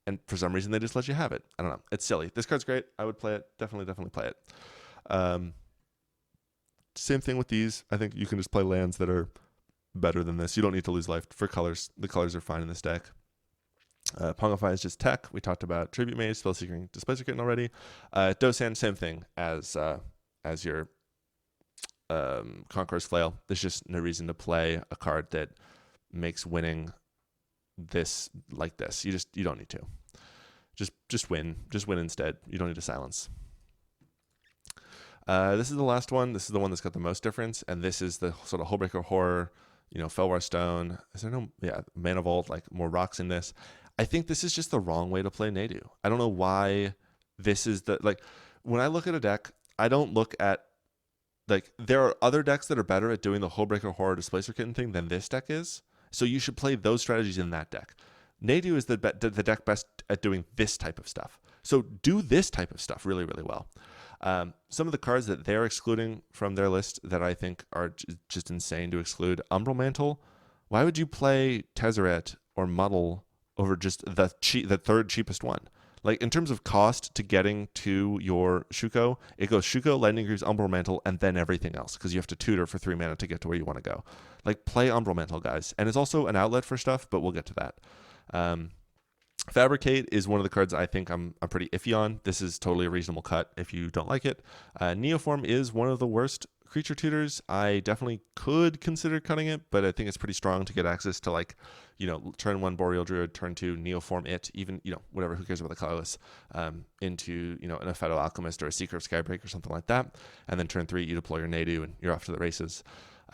And for some reason, they just let you have it. I don't know. It's silly. This card's great. I would play it. Definitely play it. Same thing with these. I think you can just play lands that are better than this. You don't need to lose life for colors. The colors are fine in this deck. Pongify is just tech. We talked about Tribute Mage, Spellseeker, Displacer Kitten already. Dosan, same thing as your Conqueror's Flail. There's just no reason to play a card that makes winning this like this. You don't need to. Just win. Just win instead. You don't need to silence. This is the last one. This is the one that's got the most difference, and this is the sort of Hullbreaker Horror, Felwar Stone. Is there Mana Vault, like more rocks in this. I think this is just the wrong way to play Nadu. I don't know why this is when I look at a deck, I don't look at, there are other decks that are better at doing the Hullbreaker Horror Displacer Kitten thing than this deck is, so you should play those strategies in that deck. Nadu is the deck best at doing this type of stuff. So do this type of stuff really, really well. Some of the cards that they're excluding from their list that I think are just insane to exclude: Umbral Mantle. Why would you play Tezzeret or Muddle over just the third cheapest one? Like, in terms of cost to getting to your Shuko, it goes Shuko, Lightning Greaves, Umbral Mantle, and then everything else, because you have to tutor for 3 mana to get to where you want to go. Like, play Umbral Mantle, guys. And it's also an outlet for stuff, but we'll get to that. Fabricate is one of the cards I think I'm pretty iffy on. This is totally a reasonable cut if you don't like it. Neoform is one of the worst creature tutors. I definitely could consider cutting it, but I think it's pretty strong to get access to, like, turn 1 Boreal Druid, turn 2 Neoform it, even, whatever, who cares about the colorless, into, an Epheto Alchemist or a Seeker of Skybreak or something like that. And then turn 3, you deploy your Nadu and you're off to the races.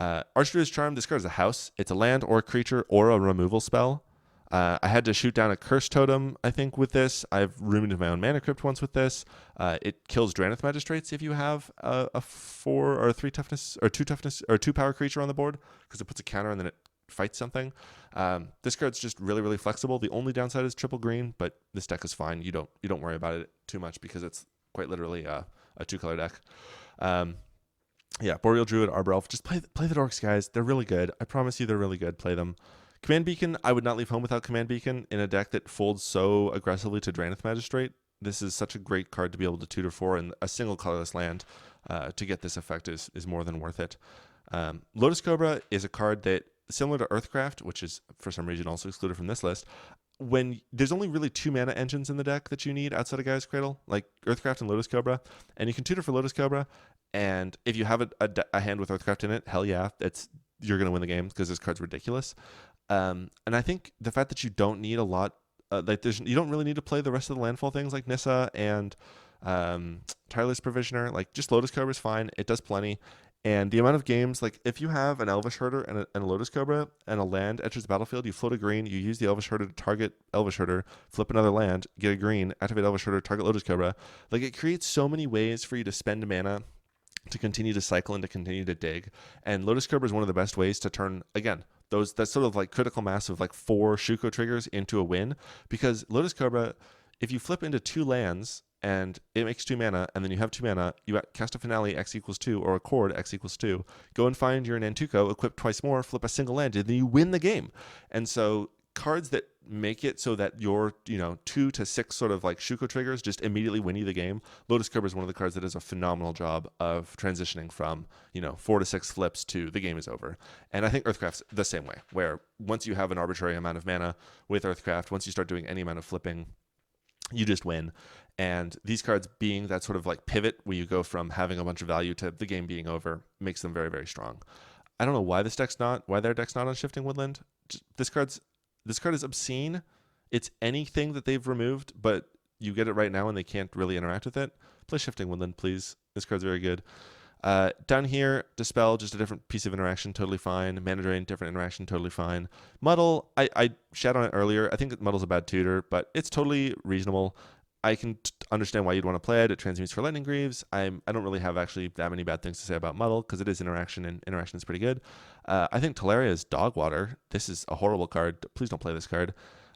Archdruid's Charm, this card is a house. It's a land or a creature or a removal spell. I had to shoot down a Curse Totem, I think, with this. I've roomed my own Mana Crypt once with this. It kills Drannith Magistrates if you have a 4 or 3 toughness or 2 toughness or 2 power creature on the board, because it puts a counter and then it fights something. This card's just really, really flexible. The only downside is triple green, but this deck is fine. You don't worry about it too much because it's quite literally a 2-color deck. Boreal Druid, Arbor Elf. Just play the dorks, guys. They're really good. I promise you, they're really good. Play them. Command Beacon, I would not leave home without Command Beacon in a deck that folds so aggressively to Drannith Magistrate. This is such a great card to be able to tutor for, and a single colorless land to get this effect is more than worth it. Lotus Cobra is a card that, similar to Earthcraft, which is for some reason also excluded from this list, when there's only really 2 mana engines in the deck that you need outside of Gaia's Cradle, like Earthcraft and Lotus Cobra, and you can tutor for Lotus Cobra, and if you have a hand with Earthcraft in it, hell yeah, you're going to win the game because this card's ridiculous. And I think the fact that you don't need a lot, you don't really need to play the rest of the landfall things like Nissa and Tireless Provisioner. Like, just Lotus Cobra is fine. It does plenty. And the amount of games, like, if you have an Elvish Herder and a Lotus Cobra and a land enters the battlefield, you float a green, you use the Elvish Herder to target Elvish Herder, flip another land, get a green, activate Elvish Herder, target Lotus Cobra. Like, it creates so many ways for you to spend mana to continue to cycle and to continue to dig. And Lotus Cobra is one of the best ways to turn, again, that sort of like critical mass of like 4 Shuko triggers into a win, because Lotus Cobra, if you flip into 2 lands and it makes 2 mana, and then you have 2 mana, you cast a Finale X equals 2 or a Chord X equals 2, go and find your Nantuko, equip twice more, flip a single land, and then you win the game. And so cards that make it so that your 2 to 6 sort of like Shuko triggers just immediately win you the game. Lotus Cobra is one of the cards that does a phenomenal job of transitioning from 4 to 6 flips to the game is over. And I think Earthcraft's the same way, where once you have an arbitrary amount of mana with Earthcraft, once you start doing any amount of flipping, you just win. And these cards being that sort of like pivot where you go from having a bunch of value to the game being over makes them very, very strong. I don't know why their deck's not on Shifting Woodland. This card is obscene. It's anything that they've removed, but you get it right now and they can't really interact with it. Play Shifting Woodland, please. This card's very good. Down here, Dispel, just a different piece of interaction, totally fine. Mana Drain, different interaction, totally fine. Muddle, I shat on it earlier. I think that Muddle's a bad tutor, but it's totally reasonable. I can understand why you'd want to play it. It transmutes for Lightning Greaves. I don't really have actually that many bad things to say about Muddle because it is interaction, and interaction is pretty good. I think Teleria is dog water. This is a horrible card. Please don't play this card.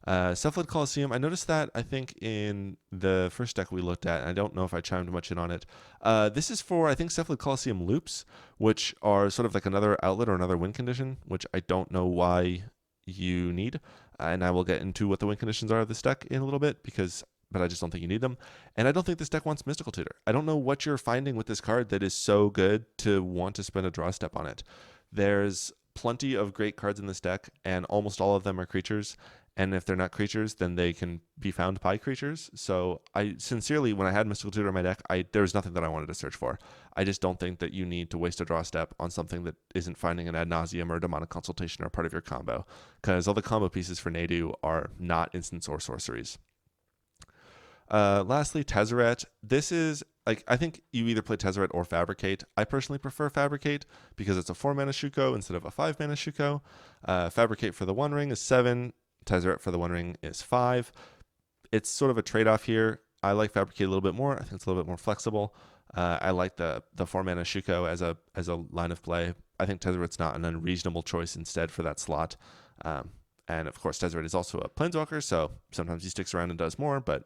Cephalid Colosseum, I noticed that, I think, in the first deck we looked at, and I don't know if I chimed much in on it. This is for, I think, Cephalid Colosseum loops, which are sort of like another outlet or another win condition, which I don't know why you need. And I will get into what the win conditions are of this deck in a little bit, but I just don't think you need them. And I don't think this deck wants Mystical Tutor. I don't know what you're finding with this card that is so good to want to spend a draw step on it. There's plenty of great cards in this deck, and almost all of them are creatures. And if they're not creatures, then they can be found by creatures. So I sincerely, when I had Mystical Tutor in my deck, there was nothing that I wanted to search for. I just don't think that you need to waste a draw step on something that isn't finding an Ad Nauseam or a Demonic Consultation or part of your combo, because all the combo pieces for Nadu are not instants or sorceries. Lastly, Tezzeret. This is, like, I think you either play Tezzeret or Fabricate. I personally prefer Fabricate because it's a 4-mana Shuko instead of a 5-mana Shuko. Fabricate for the 1 ring is 7. Tezzeret for the 1 ring is 5. It's sort of a trade-off here. I like Fabricate a little bit more. I think it's a little bit more flexible. I like the 4-mana Shuko as a line of play. I think Tezzeret's not an unreasonable choice instead for that slot. And of course, Tezzeret is also a Planeswalker, so sometimes he sticks around and does more, but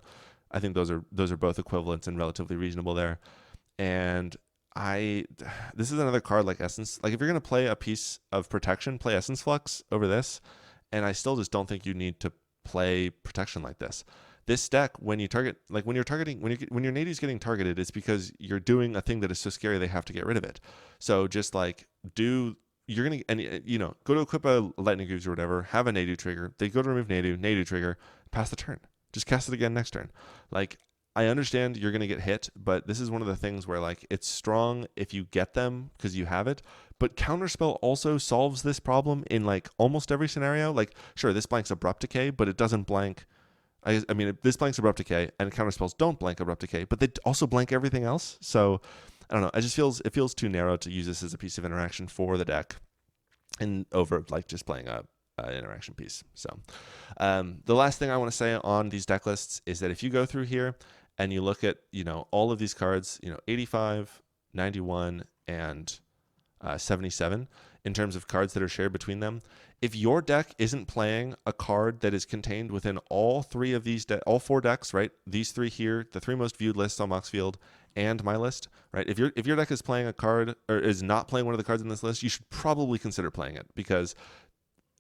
I think those are both equivalent and relatively reasonable there. And this is another card like Essence. Like if you're going to play a piece of protection, play Essence Flux over this. And I still just don't think you need to play protection like this. This deck, when you target, like when your Nadu's getting targeted, it's because you're doing a thing that is so scary they have to get rid of it. So just like you're gonna, and go to equip a Lightning Greaves or whatever, have a Nadu trigger. They go to remove Nadu trigger, pass the turn. Just cast it again next turn. Like I understand you're gonna get hit, but this is one of the things where like it's strong if you get them because you have it. But Counterspell also solves this problem in like almost every scenario. Like sure, this blanks Abrupt Decay, but it doesn't blank. I mean, this blanks Abrupt Decay, and Counterspells don't blank Abrupt Decay, but they also blank everything else. So I don't know. It feels too narrow to use this as a piece of interaction for the deck, and over like just playing a interaction piece. So the last thing I want to say on these deck lists is that if you go through here and you look at all of these cards, 85, 91, and 77 in terms of cards that are shared between them. If your deck isn't playing a card that is contained within all three of these, all four decks, right? These three here, the three most viewed lists on Moxfield and my list, right? If your deck is playing a card or is not playing one of the cards in this list, you should probably consider playing it because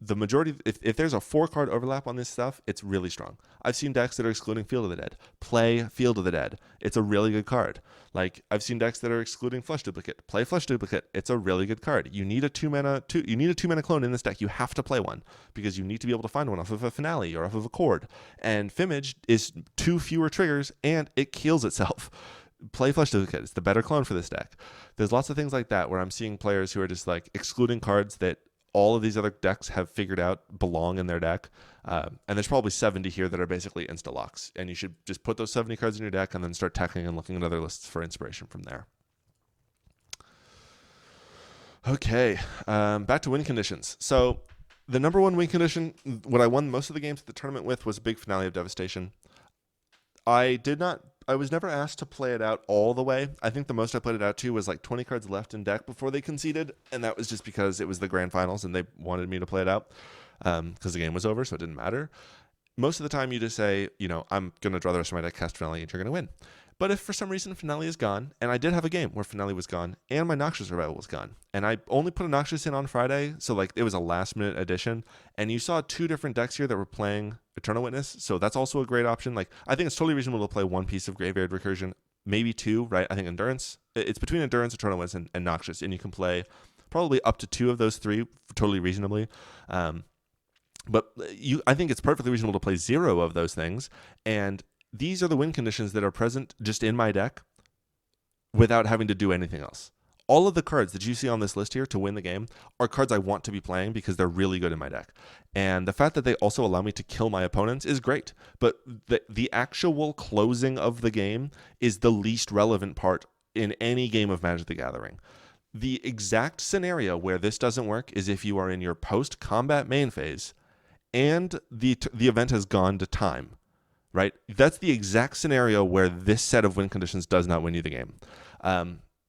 the majority, if there's a 4-card overlap on this stuff, it's really strong. I've seen decks that are excluding Field of the Dead. Play Field of the Dead. It's a really good card. Like I've seen decks that are excluding Flush Duplicate. Play Flush Duplicate. It's a really good card. You need a 2-mana clone in this deck. You have to play one because you need to be able to find one off of a Finale or off of a Chord. And Fimage is 2 fewer triggers and it kills itself. Play Flush Duplicate. It's the better clone for this deck. There's lots of things like that where I'm seeing players who are just like excluding cards that all of these other decks have figured out belong in their deck. And there's probably 70 here that are basically insta-locks. And you should just put those 70 cards in your deck and then start tackling and looking at other lists for inspiration from there. Okay, back to win conditions. So the number one win condition, what I won most of the games at the tournament with, was a big Finale of Devastation. I was never asked to play it out all the way. I think the most I played it out to was like 20 cards left in deck before they conceded, and that was just because it was the grand finals and they wanted me to play it out because the game was over, so it didn't matter. Most of the time you just say, I'm going to draw the rest of my deck, cast Finale, and you're going to win. But if for some reason Finale is gone, and I did have a game where Finale was gone, and my Noxious Revival was gone, and I only put a Noxious in on Friday, so like it was a last-minute addition, and you saw 2 different decks here that were playing Eternal Witness, so that's also a great option. Like I think it's totally reasonable to play 1 piece of Graveyard Recursion, maybe 2, right? I think Endurance, it's between Endurance, Eternal Witness, and Noxious, and you can play probably up to 2 of those 3 totally reasonably. But I think it's perfectly reasonable to play 0 of those things, and these are the win conditions that are present just in my deck without having to do anything else. All of the cards that you see on this list here to win the game are cards I want to be playing because they're really good in my deck. And the fact that they also allow me to kill my opponents is great. But the actual closing of the game is the least relevant part in any game of Magic the Gathering. The exact scenario where this doesn't work is if you are in your post-combat main phase and the event has gone to time. Right? That's the exact scenario where this set of win conditions does not win you the game.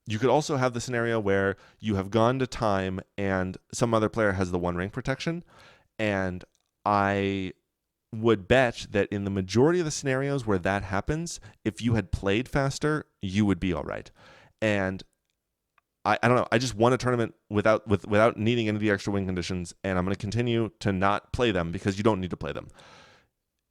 You could also have the scenario where you have gone to time and some other player has the 1 ring protection. And I would bet that in the majority of the scenarios where that happens, if you had played faster, you would be all right. And I don't know. I just won a tournament without needing any of the extra win conditions, and I'm going to continue to not play them because you don't need to play them.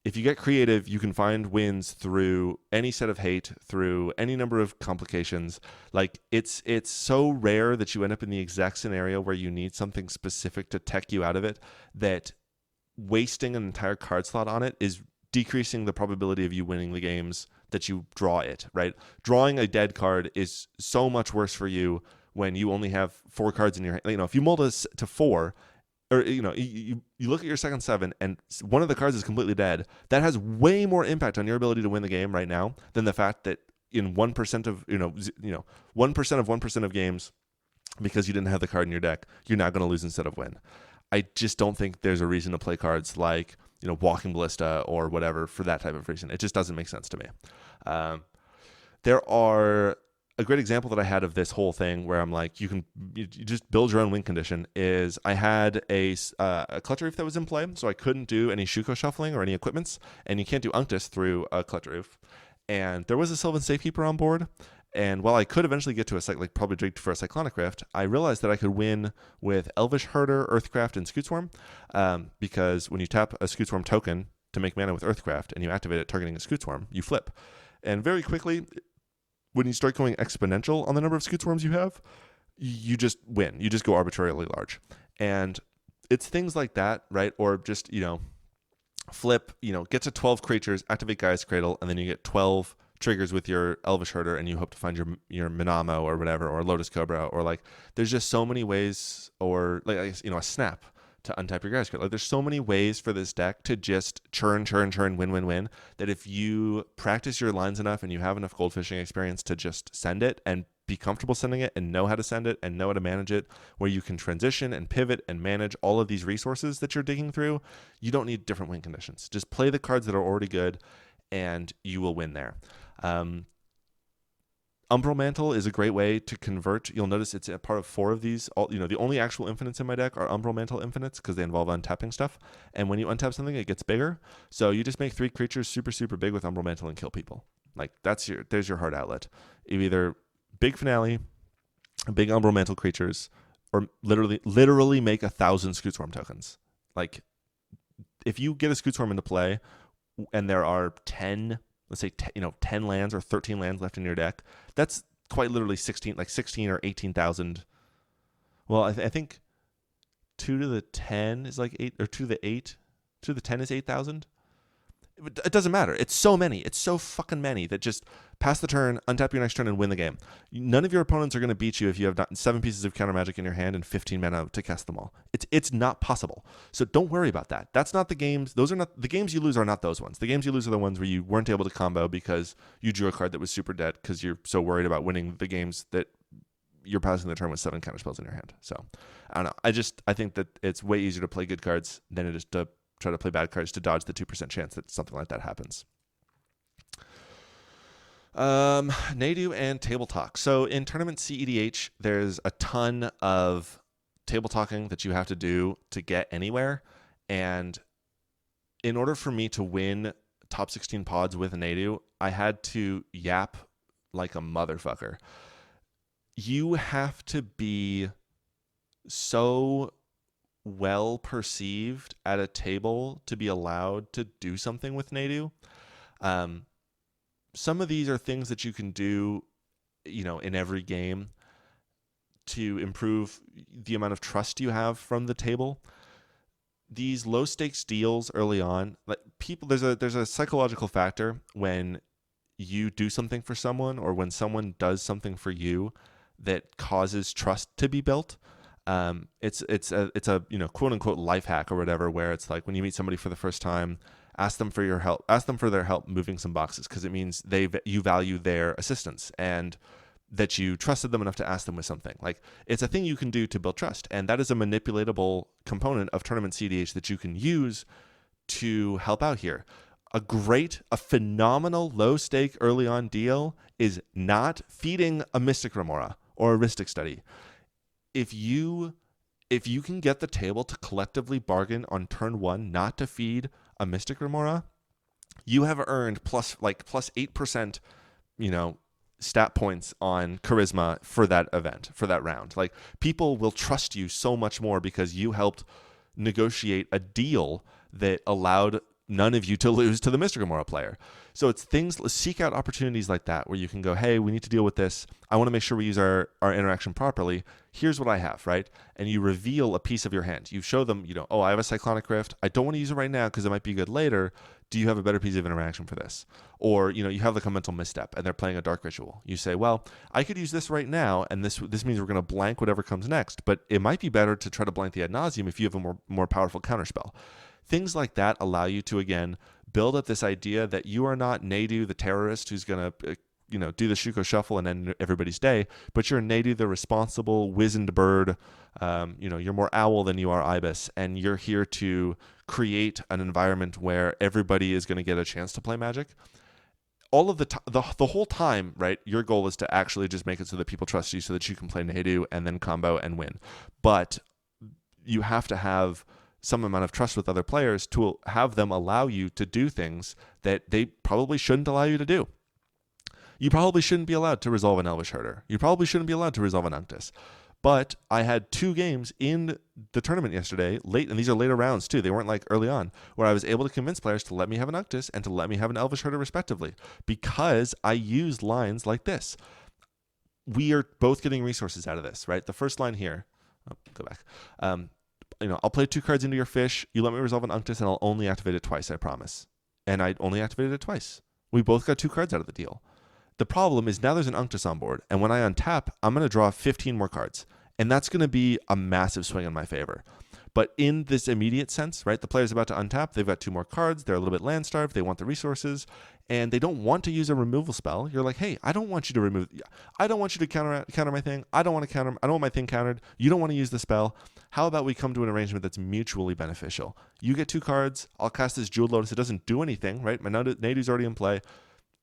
If you get creative, you can find wins through any set of hate, through any number of complications. Like it's so rare that you end up in the exact scenario where you need something specific to tech you out of it that wasting an entire card slot on it is decreasing the probability of you winning the games that you draw it, right? Drawing a dead card is so much worse for you when you only have 4 cards in your hand. If you mold us to 4, or you look at your second 7 and one of the cards is completely dead, that has way more impact on your ability to win the game right now than the fact that in 1% of 1% of 1% of games, because you didn't have the card in your deck, you're not going to lose instead of win. I just don't think there's a reason to play cards like Walking Ballista or whatever for that type of reason. It just doesn't make sense to me. There are a great example that I had of this whole thing where I'm like, you just build your own win condition is I had a Clutch Roof that was in play, so I couldn't do any Shuko shuffling or any equipments, and you can't do Unctus through a Clutch Roof. And there was a Sylvan Safekeeper on board, And while I could eventually get to probably drink for a Cyclonic Rift, I realized that I could win with Elvish Herder, Earthcraft, and Scootsworm, because when you tap a Scootsworm token to make mana with Earthcraft and you activate it targeting a Scootsworm, you flip. And very quickly, when you start going exponential on the number of Scootsworms you have, you just win. You just go arbitrarily large. And it's things like that, right? Or just, flip, get to 12 creatures, activate Gaia's Cradle, and then you get 12 triggers with your Elvish Herder, and you hope to find your Minamo or whatever, or Lotus Cobra, or there's just so many ways, or a snap to untap your Gaia's Cradle. There's so many ways for this deck to just churn, win, that if you practice your lines enough and you have enough goldfishing experience to just send it and be comfortable sending it and know how to send it and know how to manage it, where you can transition and pivot and manage all of these resources that you're digging through, you don't need different win conditions. Just play the cards that are already good and you will win there. Umbral Mantle is a great way to convert. You'll notice it's a part of 4 of these. The only actual infinites in my deck are Umbral Mantle infinites because they involve untapping stuff. And when you untap something, it gets bigger. So you just make 3 creatures super, super big with Umbral Mantle and kill people. There's your hard outlet. You either big Finale, big Umbral Mantle creatures, or literally make 1,000 Scootsworm tokens. If you get a Scootsworm into play and there are 10 lands or 13 lands left in your deck, that's quite literally 16 or 18,000. Well, I think 2 to the 10 is 8, or 2 to the 8. 2 to the 10 is 8,000. It doesn't matter. It's so many. It's so fucking many that just pass the turn, untap your next turn, and win the game. None of your opponents are going to beat you if you have 7 pieces of counter magic in your hand and 15 mana to cast them all. It's not possible. So don't worry about that. That's not the games. Those are not the games you lose. Are not those ones. The games you lose are the ones where you weren't able to combo because you drew a card that was super dead because you're so worried about winning the games that you're passing the turn with 7 counter spells in your hand. So I don't know. I think that it's way easier to play good cards than it is to try to play bad cards to dodge the 2% chance that something like that happens. Nadu and Table Talk. So in Tournament cEDH, there's a ton of table talking that you have to do to get anywhere. And in order for me to win top 16 pods with Nadu, I had to yap like a motherfucker. You have to be so well perceived at a table to be allowed to do something with Nadu. Some of these are things that you can do, in every game to improve the amount of trust you have from the table. These low stakes deals early on, there's a psychological factor when you do something for someone or when someone does something for you that causes trust to be built. It's a quote unquote life hack or whatever, where it's like when you meet somebody for the first time, ask them for their help moving some boxes, because it means you value their assistance and that you trusted them enough to ask them with something. It's a thing you can do to build trust, and that is a manipulatable component of Tournament cEDH that you can use to help out here. A phenomenal low stake early on deal is not feeding a Mystic Remora or a Rhystic Study. If you can get the table to collectively bargain on turn 1 not to feed a Mystic Remora, you have earned plus 8%, stat points on charisma for that event, for that round. People will trust you so much more because you helped negotiate a deal that allowed none of you to lose to the Mystic Remora player. So it's seek out opportunities like that where you can go, hey, we need to deal with this. I want to make sure we use our interaction properly. Here's what I have, right? And you reveal a piece of your hand. You show them, I have a Cyclonic Rift. I don't want to use it right now because it might be good later. Do you have a better piece of interaction for this? Or, you have a mental misstep and they're playing a Dark Ritual. You say, well, I could use this right now, and this means we're going to blank whatever comes next, but it might be better to try to blank the Ad Nauseam if you have a more powerful counterspell. Things like that allow you to, again, build up this idea that you are not Nadu, the terrorist who's going to, do the Shuko Shuffle and end everybody's day, but you're Nadu, the responsible, wizened bird. You're more owl than you are ibis, and you're here to create an environment where everybody is going to get a chance to play Magic. All of the whole time, right? Your goal is to actually just make it so that people trust you, so that you can play Nadu and then combo and win. But you have to have some amount of trust with other players to have them allow you to do things that they probably shouldn't allow you to do. You probably shouldn't be allowed to resolve an Elvish Herder. You probably shouldn't be allowed to resolve an Unctus. But I had 2 games in the tournament yesterday, late, and these are later rounds too. They weren't like early on, where I was able to convince players to let me have an Unctus and to let me have an Elvish Herder respectively, because I used lines like this. We are both getting resources out of this, right? The first line here, go back. I'll play 2 cards into your fish. You let me resolve an Unctus, and I'll only activate it twice, I promise. And I only activated it twice. We both got 2 cards out of the deal. The problem is now there's an Unctus on board, and when I untap, I'm going to draw 15 more cards. And that's going to be a massive swing in my favor. But in this immediate sense, right, the player's about to untap, they've got 2 more cards, they're a little bit land starved, they want the resources, and they don't want to use a removal spell. You're like, hey, I don't want you to remove, I don't want you to counter my thing, I don't want to counter, I don't want my thing countered, you don't want to use the spell. How about we come to an arrangement that's mutually beneficial? You get 2 cards, I'll cast this Jeweled Lotus, it doesn't do anything, right? My Nadu's already in play.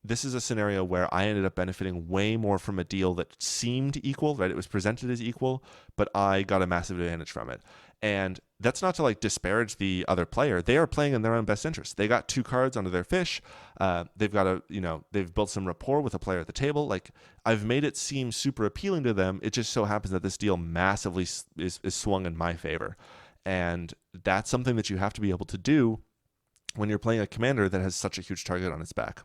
This is a scenario where I ended up benefiting way more from a deal that seemed equal, right? It was presented as equal, but I got a massive advantage from it. And that's not to like disparage the other player. They are playing in their own best interest. They got 2 cards under their fish. They've got they've built some rapport with a player at the table. Like, I've made it seem super appealing to them. It just so happens that this deal massively is swung in my favor. And that's something that you have to be able to do when you're playing a commander that has such a huge target on its back.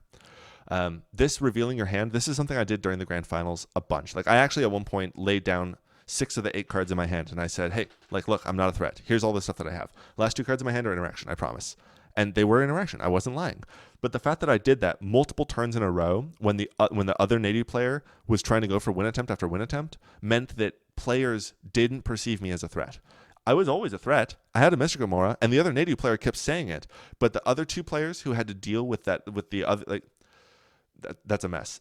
This revealing your hand, this is something I did during the grand finals a bunch. Like, I actually at one point laid down 6 of the 8 cards in my hand, and I said, hey, like, look, I'm not a threat. Here's all the stuff that I have. Last 2 cards in my hand are interaction, I promise. And they were interaction. I wasn't lying. But the fact that I did that multiple turns in a row when the other native player was trying to go for win attempt after win attempt meant that players didn't perceive me as a threat. I was always a threat. I had a Mystic Gamora, and the other native player kept saying it. But the other 2 players who had to deal with that, with the other, like, that's a mess.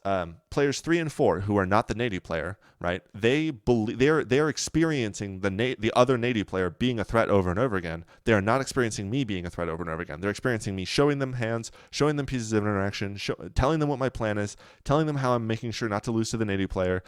Players 3 and 4 who are not the native player, right? They're experiencing the other native player being a threat over and over again. They are not experiencing me being a threat over and over again. They're experiencing me showing them hands, showing them pieces of interaction, telling them what my plan is, telling them how I'm making sure not to lose to the native player.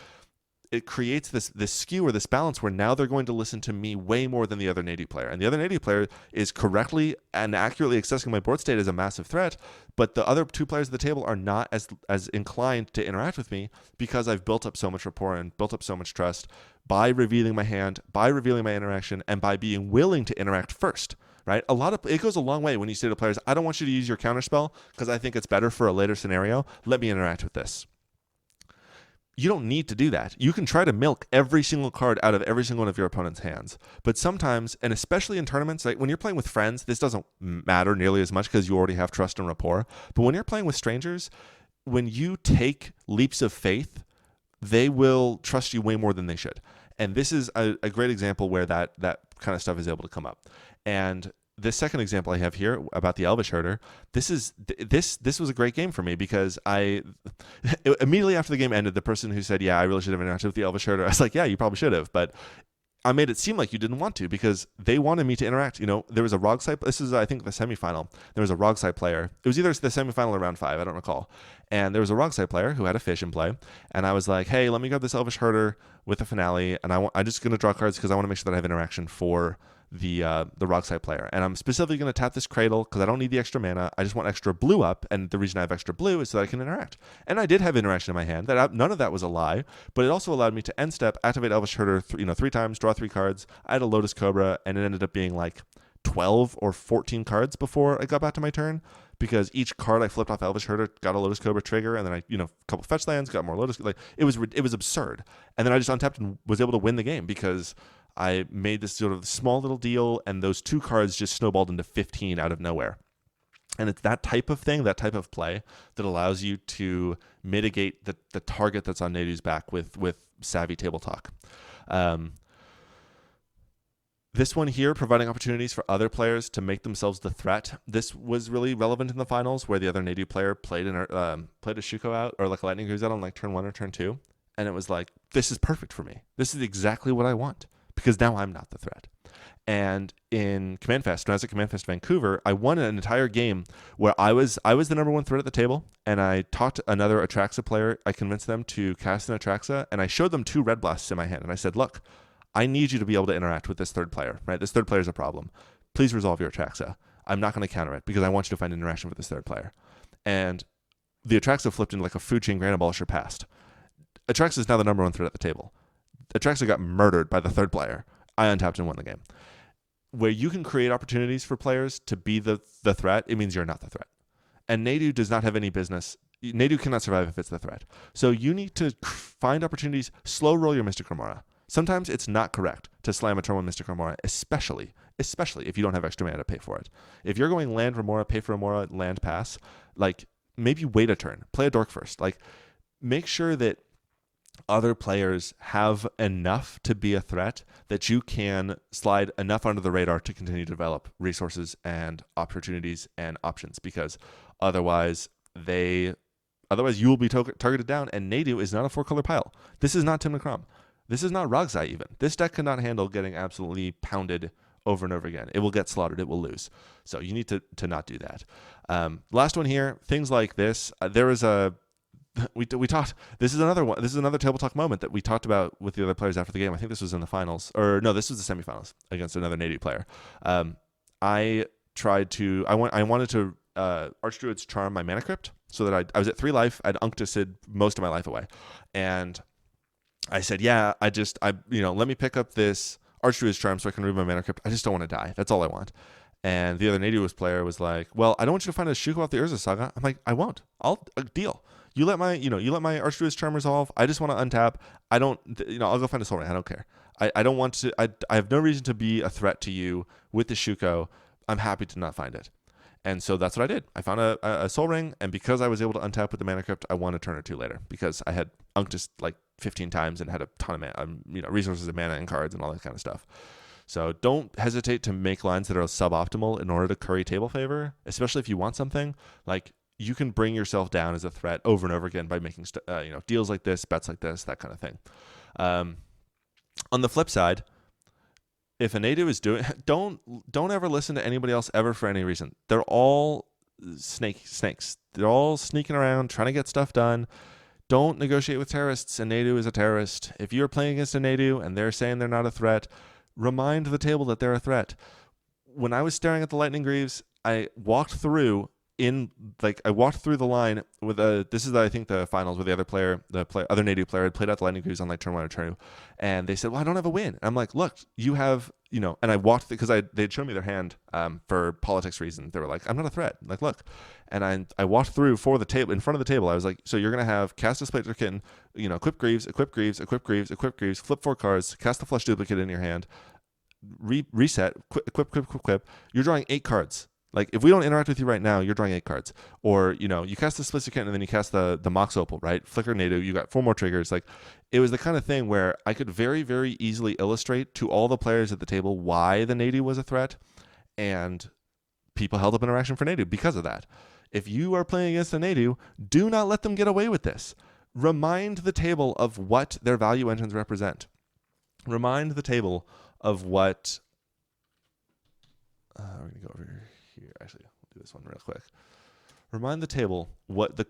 It creates this skew or this balance where now they're going to listen to me way more than the other native player. And the other native player is correctly and accurately accessing my board state as a massive threat, but the other 2 players at the table are not as inclined to interact with me because I've built up so much rapport and built up so much trust by revealing my hand, by revealing my interaction, and by being willing to interact first. Right? It goes a long way when you say to players, I don't want you to use your counterspell because I think it's better for a later scenario. Let me interact with this. You don't need to do that. You can try to milk every single card out of every single one of your opponent's hands. But sometimes, and especially in tournaments, like when you're playing with friends, this doesn't matter nearly as much because you already have trust and rapport. But when you're playing with strangers, when you take leaps of faith, they will trust you way more than they should. And this is a great example where that kind of stuff is able to come up. And the second example I have here about the Elvish Herder, this was a great game for me because immediately after the game ended, the person who said, yeah, I really should have interacted with the Elvish Herder, I was like, yeah, you probably should have, but I made it seem like you didn't want to because they wanted me to interact. There was a Rogsite, this is, I think, the semifinal. There was a Rogsite player. It was either the semifinal or round 5, I don't recall. And there was a Rogsite player who had a fish in play, and I was like, hey, let me grab this Elvish Herder with a finale, and I'm just going to draw cards because I want to make sure that I have interaction for the Rogsite player. And I'm specifically going to tap this Cradle because I don't need the extra mana. I just want extra blue up, and the reason I have extra blue is so that I can interact. And I did have interaction in my hand. None of that was a lie, but it also allowed me to end step, activate Elvish Herder 3 times, draw 3 cards. I had a Lotus Cobra, and it ended up being like 12 or 14 cards before I got back to my turn, because each card I flipped off Elvish Herder got a Lotus Cobra trigger, and then I, a couple fetch lands, got more Lotus. Like, it was absurd. And then I just untapped and was able to win the game because I made this sort of small little deal, and those 2 cards just snowballed into 15 out of nowhere. And it's that type of thing, that type of play, that allows you to mitigate the target that's on Nadu's back with savvy table talk. This one here, providing opportunities for other players to make themselves the threat. This was really relevant in the finals where the other Nadu player played a Shuko out, or like a Lightning Cruise out on like turn 1 or turn 2. And it was like, this is perfect for me. This is exactly what I want, because now I'm not the threat. And in Command Fest, when I was at Command Fest Vancouver, I won an entire game where I was the number 1 threat at the table, and I talked to another Atraxa player. I convinced them to cast an Atraxa, and I showed them 2 Red Blasts in my hand. And I said, look, I need you to be able to interact with this third player, right? This third player is a problem. Please resolve your Atraxa. I'm not going to counter it because I want you to find interaction with this third player. And the Atraxa flipped into like a food chain grand abolisher passed. Atraxa is now the number one threat at the table. Atraxa got murdered by the third player. I untapped and won the game. Where you can create opportunities for players to be the threat, it means you're not the threat. And Nadu does not have any business. Nadu cannot survive if it's the threat. So you need to find opportunities, slow roll your Mystic Remora. Sometimes it's not correct to slam a turn 1 Mystic Remora, especially if you don't have extra mana to pay for it. If you're going land Remora, pay for Remora, land pass, like maybe wait a turn, play a dork first. Like make sure that other players have enough to be a threat that you can slide enough under the radar to continue to develop resources and opportunities and options, because otherwise you will be targeted down, and Nadu is not a 4-color pile. This is not Tim Necrom. This is not Rogzai even. This deck cannot handle getting absolutely pounded over and over again. It will get slaughtered. It will lose. So you need to not do that. Last one here, things like this. There is a we talked. This is another one. This is another table talk moment that we talked about with the other players after the game. I think this was in the finals, or no, this was the semifinals against another Nadu player. I wanted to Archdruid's Charm my Mana Crypt so that I was at 3 life. I'd Unctused most of my life away, and I said, yeah, let me pick up this Archdruid's Charm so I can remove my Mana Crypt. I just don't want to die. That's all I want. And the other Nadu player was like, well, I don't want you to find a Shuko off the Urza Saga. I'm like, I won't. I'll deal. You let my Archdruid's Charm resolve. I just want to untap. I'll go find a Soul Ring. I don't care. I don't want to. I have no reason to be a threat to you with the Shuko. I'm happy to not find it. And so that's what I did. I found a Soul Ring, and because I was able to untap with the Mana Crypt, I won a turn or two later because I had Unctus like 15 times and had a ton of mana, resources and mana and cards and all that kind of stuff. So don't hesitate to make lines that are suboptimal in order to curry table favor, especially if you want something. Like, you can bring yourself down as a threat over and over again by making deals like this, bets like this, that kind of thing. On the flip side, if a Nadu is doing, don't ever listen to anybody else ever for any reason. They're all snakes. They're all sneaking around trying to get stuff done. Don't negotiate with terrorists. A Nadu is a terrorist. If you're playing against a Nadu and they're saying they're not a threat, remind the table that they're a threat. When I was staring at the Lightning Greaves, I walked through the line with this is I think the finals where the other Nadu player had played out the Lightning Greaves on like turn 1 or turn 2, and they said, well, I don't have a win. And I'm like, look, you have, and I walked because they'd shown me their hand for politics reasons. They were like, I'm not a threat. I'm like, look, and I walked through for the table in front of the table. I was like, so you're gonna have cast Displacer Kitten, equip Greaves, equip Greaves, equip Greaves, equip Greaves, flip 4 cards, cast the Flesh Duplicate in your hand, reset, equip. You're drawing 8 cards. Like, if we don't interact with you right now, you're drawing 8 cards. Or, you cast the Displacer Kitten and then you cast the Mox Opal, right? Flicker Nadu, you got 4 more triggers. Like, it was the kind of thing where I could very, very easily illustrate to all the players at the table why the Nadu was a threat, and people held up interaction for Nadu because of that. If you are playing against a Nadu, do not let them get away with this. Remind the table of what their value engines represent. Remind the table of what... we're going to go over here. Actually, we'll do this one real quick. Remind the table what the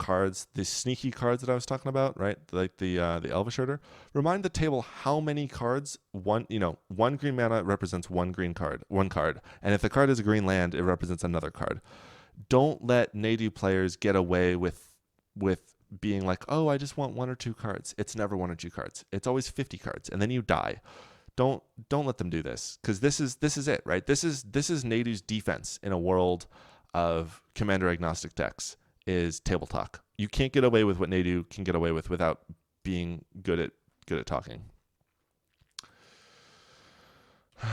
sneaky cards that I was talking about, right? Like the Elvish Herder. Remind the table how many cards, one green mana represents one card. And if the card is a green land, it represents another card. Don't let Nadu players get away with being like, oh, I just want 1 or 2 cards. It's never 1 or 2 cards. It's always 50 cards, and then you die. Don't let them do this, because this is it, right? This is Nadu's defense in a world of commander agnostic decks is table talk. You can't get away with what Nadu can get away with without being good at talking. All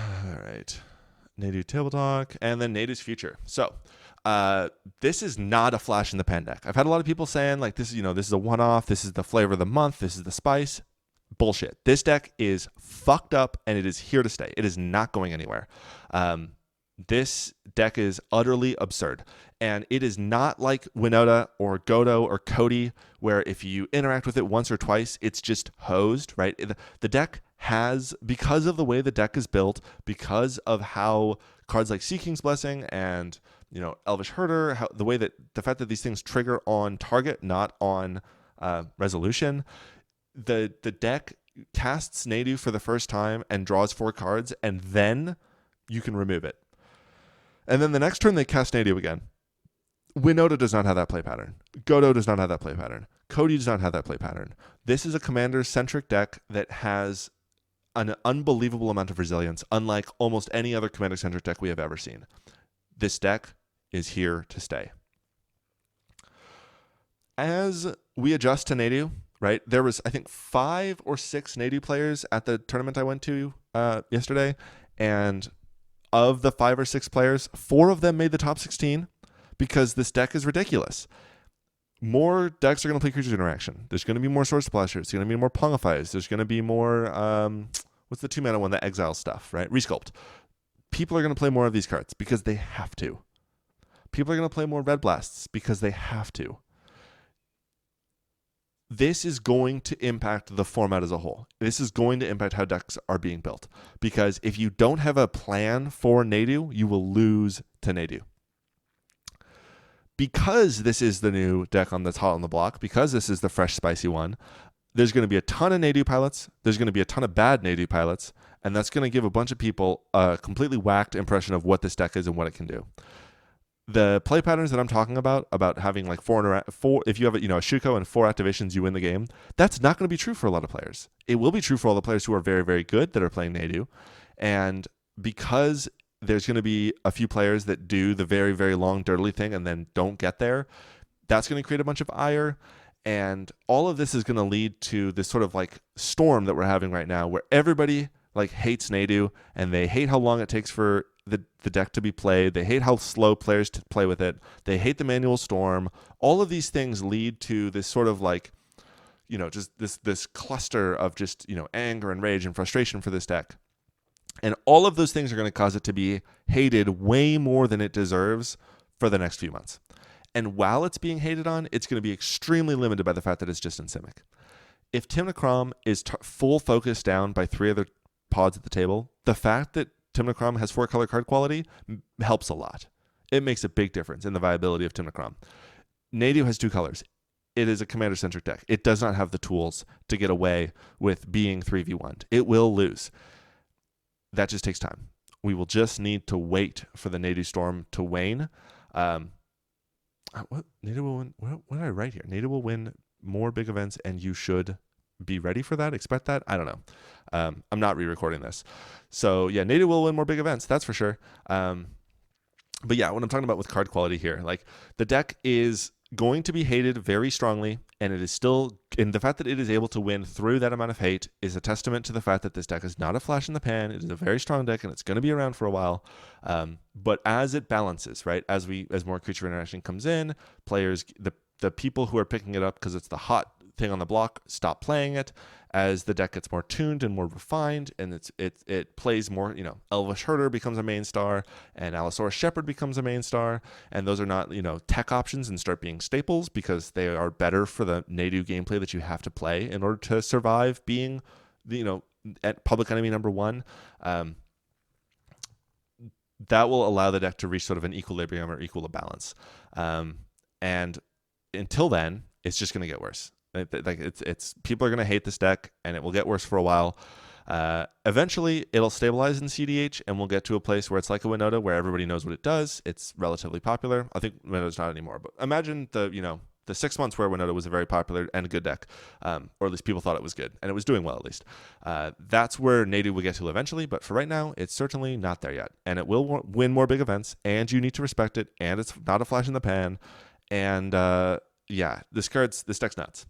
right, Nadu table talk, and then Nadu's future. So this is not a flash in the pan deck. I've had a lot of people saying like this is a one-off. This is the flavor of the month. This is the spice. Bullshit. This deck is fucked up and it is here to stay. It is not going anywhere. This deck is utterly absurd. And it is not like Winota or Godo or Cody, where if you interact with it once or twice, it's just hosed, right? The deck has, because of the way the deck is built, because of how cards like Sea King's Blessing and Elvish Herder, the fact that these things trigger on target, not on resolution. The deck casts Nadu for the first time and draws 4 cards, and then you can remove it. And then the next turn they cast Nadu again. Winota does not have that play pattern. Godo does not have that play pattern. Cody does not have that play pattern. This is a commander-centric deck that has an unbelievable amount of resilience, unlike almost any other commander-centric deck we have ever seen. This deck is here to stay. As we adjust to Nadu, right, there was, I think, 5 or 6 Nadu players at the tournament I went to yesterday, and of the 5 or 6 players, 4 of them made the top 16 because this deck is ridiculous. More decks are going to play Creatures Interaction. There's going to be more Sword Splashers. There's going to be more Pungifies. There's going to be more, what's the 2-mana one, the Exile stuff, right? Resculpt. People are going to play more of these cards because they have to. People are going to play more Red Blasts because they have to. This is going to impact the format as a whole. This is going to impact how decks are being built. Because if you don't have a plan for Nadu, you will lose to Nadu. Because this is the new deck that's hot on the block, because this is the fresh, spicy one, there's going to be a ton of Nadu pilots, there's going to be a ton of bad Nadu pilots, and that's going to give a bunch of people a completely whacked impression of what this deck is and what it can do. The play patterns that I'm talking about having like 4, if you have a Shuko and 4 activations, you win the game, that's not going to be true for a lot of players. It will be true for all the players who are very, very good that are playing Nadu. And because there's going to be a few players that do the very, very long dirtily thing and then don't get there, that's going to create a bunch of ire. And all of this is going to lead to this sort of like storm that we're having right now where everybody like hates Nadu and they hate how long it takes for the deck to be played. They hate how slow players to play with it. They hate the manual storm. All of these things lead to this sort of like, just this cluster of just, anger and rage and frustration for this deck. And all of those things are going to cause it to be hated way more than it deserves for the next few months. And while it's being hated on, it's going to be extremely limited by the fact that it's just in Simic. If Timnacrom is full focus down by 3 other pods at the table, the fact that Timnacrom has 4-color card quality helps a lot. It makes a big difference in the viability of Timnacrom. Nadu has 2 colors. It is a commander-centric deck. It does not have the tools to get away with being 3v1'd. It will lose. That just takes time. We will just need to wait for the Nadu storm to wane. Nadu will win. What did I write here? Nadu will win more big events, and you should be ready for that. Expect that. I don't know. I'm not re-recording this. So yeah, Nadu will win more big events. That's for sure. But yeah, what I'm talking about with card quality here, like the deck is going to be hated very strongly, and it is still, and the fact that it is able to win through that amount of hate is a testament to the fact that this deck is not a flash in the pan. It is a very strong deck, and it's going to be around for a while. But as it balances, right, as more creature interaction comes in, players, the people who are picking it up because it's the hot thing on the block stop playing it. As the deck gets more tuned and more refined, and it plays more, Elvish Herder becomes a main star, and Allosaurus Shepherd becomes a main star, and those are not, tech options and start being staples because they are better for the Nadu gameplay that you have to play in order to survive being, at public enemy number 1. That will allow the deck to reach sort of an equilibrium or equal balance. And until then, it's just going to get worse. Like it's people are going to hate this deck, and it will get worse for a while. Eventually, it'll stabilize in cEDH, and we'll get to a place where it's like a Winota, where everybody knows what it does. It's relatively popular. I think Winota's not anymore, but imagine the 6 months where Winota was a very popular and a good deck, or at least people thought it was good, and it was doing well at least. That's where Nadu will get to eventually, but for right now, it's certainly not there yet. And it will win more big events, and you need to respect it, and it's not a flash in the pan, and yeah, this deck's nuts.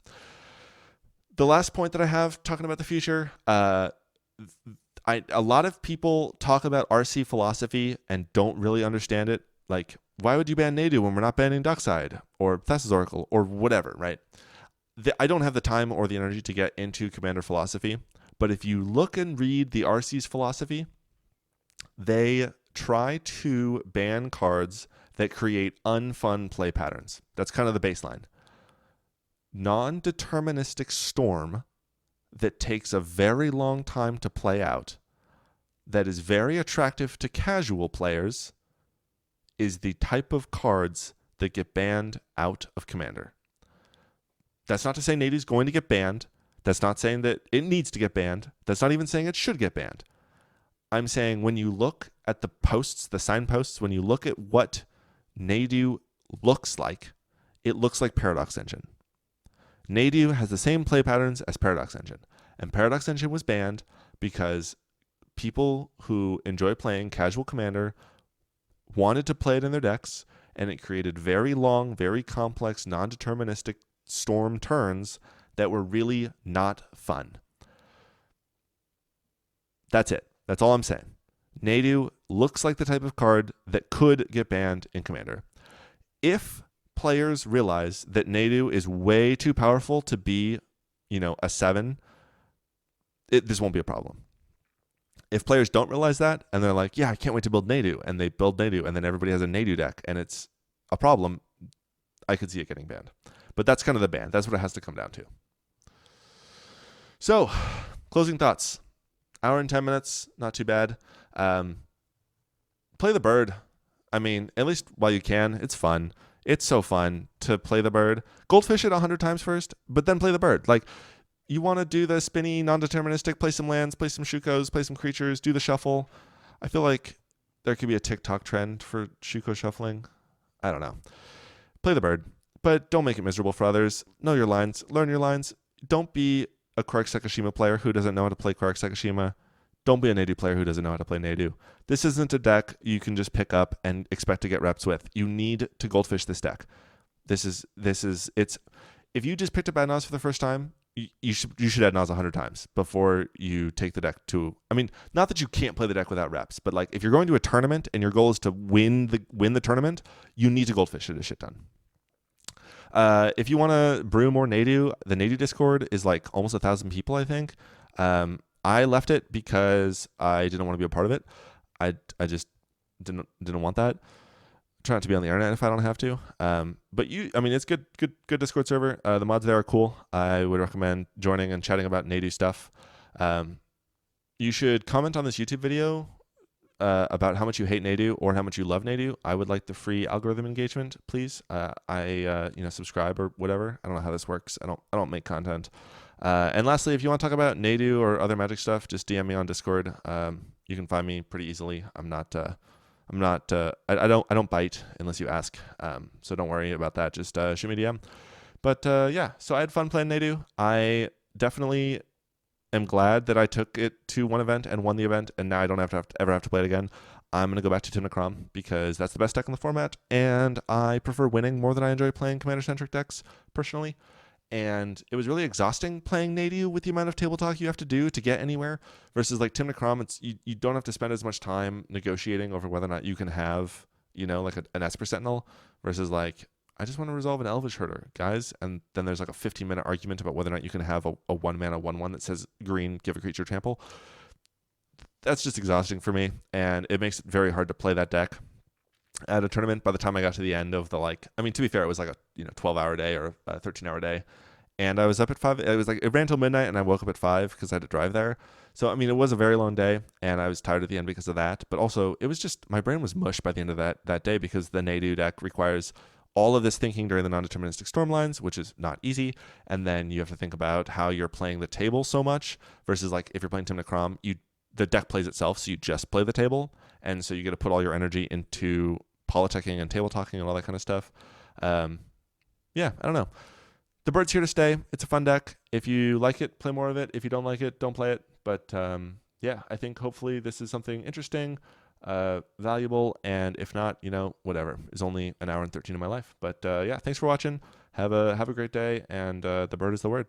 The last point that I have talking about the future, a lot of people talk about RC philosophy and don't really understand it. Like, why would you ban Nadu when we're not banning Duckside or Thessa's Oracle or whatever, right? I don't have the time or the energy to get into Commander philosophy, but if you look and read the RC's philosophy, they try to ban cards that create unfun play patterns. That's kind of the baseline. Non-deterministic storm that takes a very long time to play out, that is very attractive to casual players, is the type of cards that get banned out of Commander. That's not to say Nadu's going to get banned. That's not saying that it needs to get banned. That's not even saying it should get banned. I'm saying when you look at the posts, the signposts, when you look at what Nadu looks like, it looks like Paradox Engine. Nadu has the same play patterns as Paradox Engine, and Paradox Engine was banned because people who enjoy playing casual Commander wanted to play it in their decks, and it created very long, very complex, non-deterministic storm turns that were really not fun. That's it. That's all I'm saying. Nadu looks like the type of card that could get banned in Commander. If players realize that Nadu is way too powerful to be, a 7, this won't be a problem. If players don't realize that and they're like, yeah, I can't wait to build Nadu, and they build Nadu, and then everybody has a Nadu deck and it's a problem, I could see it getting banned. But that's kind of the ban. That's what it has to come down to. So, closing thoughts. Hour and 10 minutes, not too bad. Play the bird. I mean, at least while you can, it's fun. It's so fun to play the bird. Goldfish it 100 times first, but then play the bird. Like, you want to do the spinny, non-deterministic, play some lands, play some Shukos, play some creatures, do the shuffle. I feel like there could be a TikTok trend for Shuko shuffling. I don't know. Play the bird, but don't make it miserable for others. Know your lines. Learn your lines. Don't be a Quark Sekishima player who doesn't know how to play Quark Sekishima. Don't be a Nadu player who doesn't know how to play Nadu. This isn't a deck you can just pick up and expect to get reps with. You need to goldfish this deck. It's if you just picked up Agnos for the first time, you should Agnos 100 times before you take the deck to. I mean, not that you can't play the deck without reps, but like if you're going to a tournament and your goal is to win the tournament, you need to goldfish it a shit ton. If you want to brew more Nadu, the Nadu Discord is like almost 1,000 people, I think. I left it because I didn't want to be a part of it. I just didn't want that. Try not to be on the internet if I don't have to. But it's good Discord server. The mods there are cool. I would recommend joining and chatting about Nadu stuff. You should comment on this YouTube video about how much you hate Nadu or how much you love Nadu. I would like the free algorithm engagement, please. Subscribe or whatever. I don't know how this works. I don't make content. And lastly, if you want to talk about Nadu or other Magic stuff, just DM me on Discord. You can find me pretty easily. I don't bite unless you ask. So don't worry about that. Just shoot me a DM. But so I had fun playing Nadu. I definitely am glad that I took it to one event and won the event, and now I don't ever have to play it again. I'm going to go back to Timnacrom because that's the best deck in the format, and I prefer winning more than I enjoy playing Commander-centric decks, personally. And it was really exhausting playing Nadu with the amount of table talk you have to do to get anywhere, versus like Timnacrom, you don't have to spend as much time negotiating over whether or not you can have, like an Esper Sentinel, versus like, I just want to resolve an Elvish Herder, guys. And then there's like a 15-minute argument about whether or not you can have a 1-mana 1/1 that says green, give a creature trample. That's just exhausting for me, and it makes it very hard to play that deck at a tournament. By the time I got to the end of to be fair, it was like a 12-hour day or a 13-hour day, and I was up at 5. It was like it ran till midnight, and I woke up at 5 because I had to drive there. So it was a very long day, and I was tired at the end because of that. But also, it was just my brain was mush by the end of that day because the Nadu deck requires all of this thinking during the non-deterministic storm lines, which is not easy. And then you have to think about how you're playing the table so much versus like if you're playing Timnacrom, the deck plays itself, so you just play the table. And so you get to put all your energy into politicking and table talking and all that kind of stuff. I don't know. The bird's here to stay. It's a fun deck. If you like it, play more of it. If you don't like it, don't play it. But I think hopefully this is something interesting, valuable, and if not, whatever. It's only an hour and 13 of my life. But thanks for watching. Have a great day, and the bird is the word.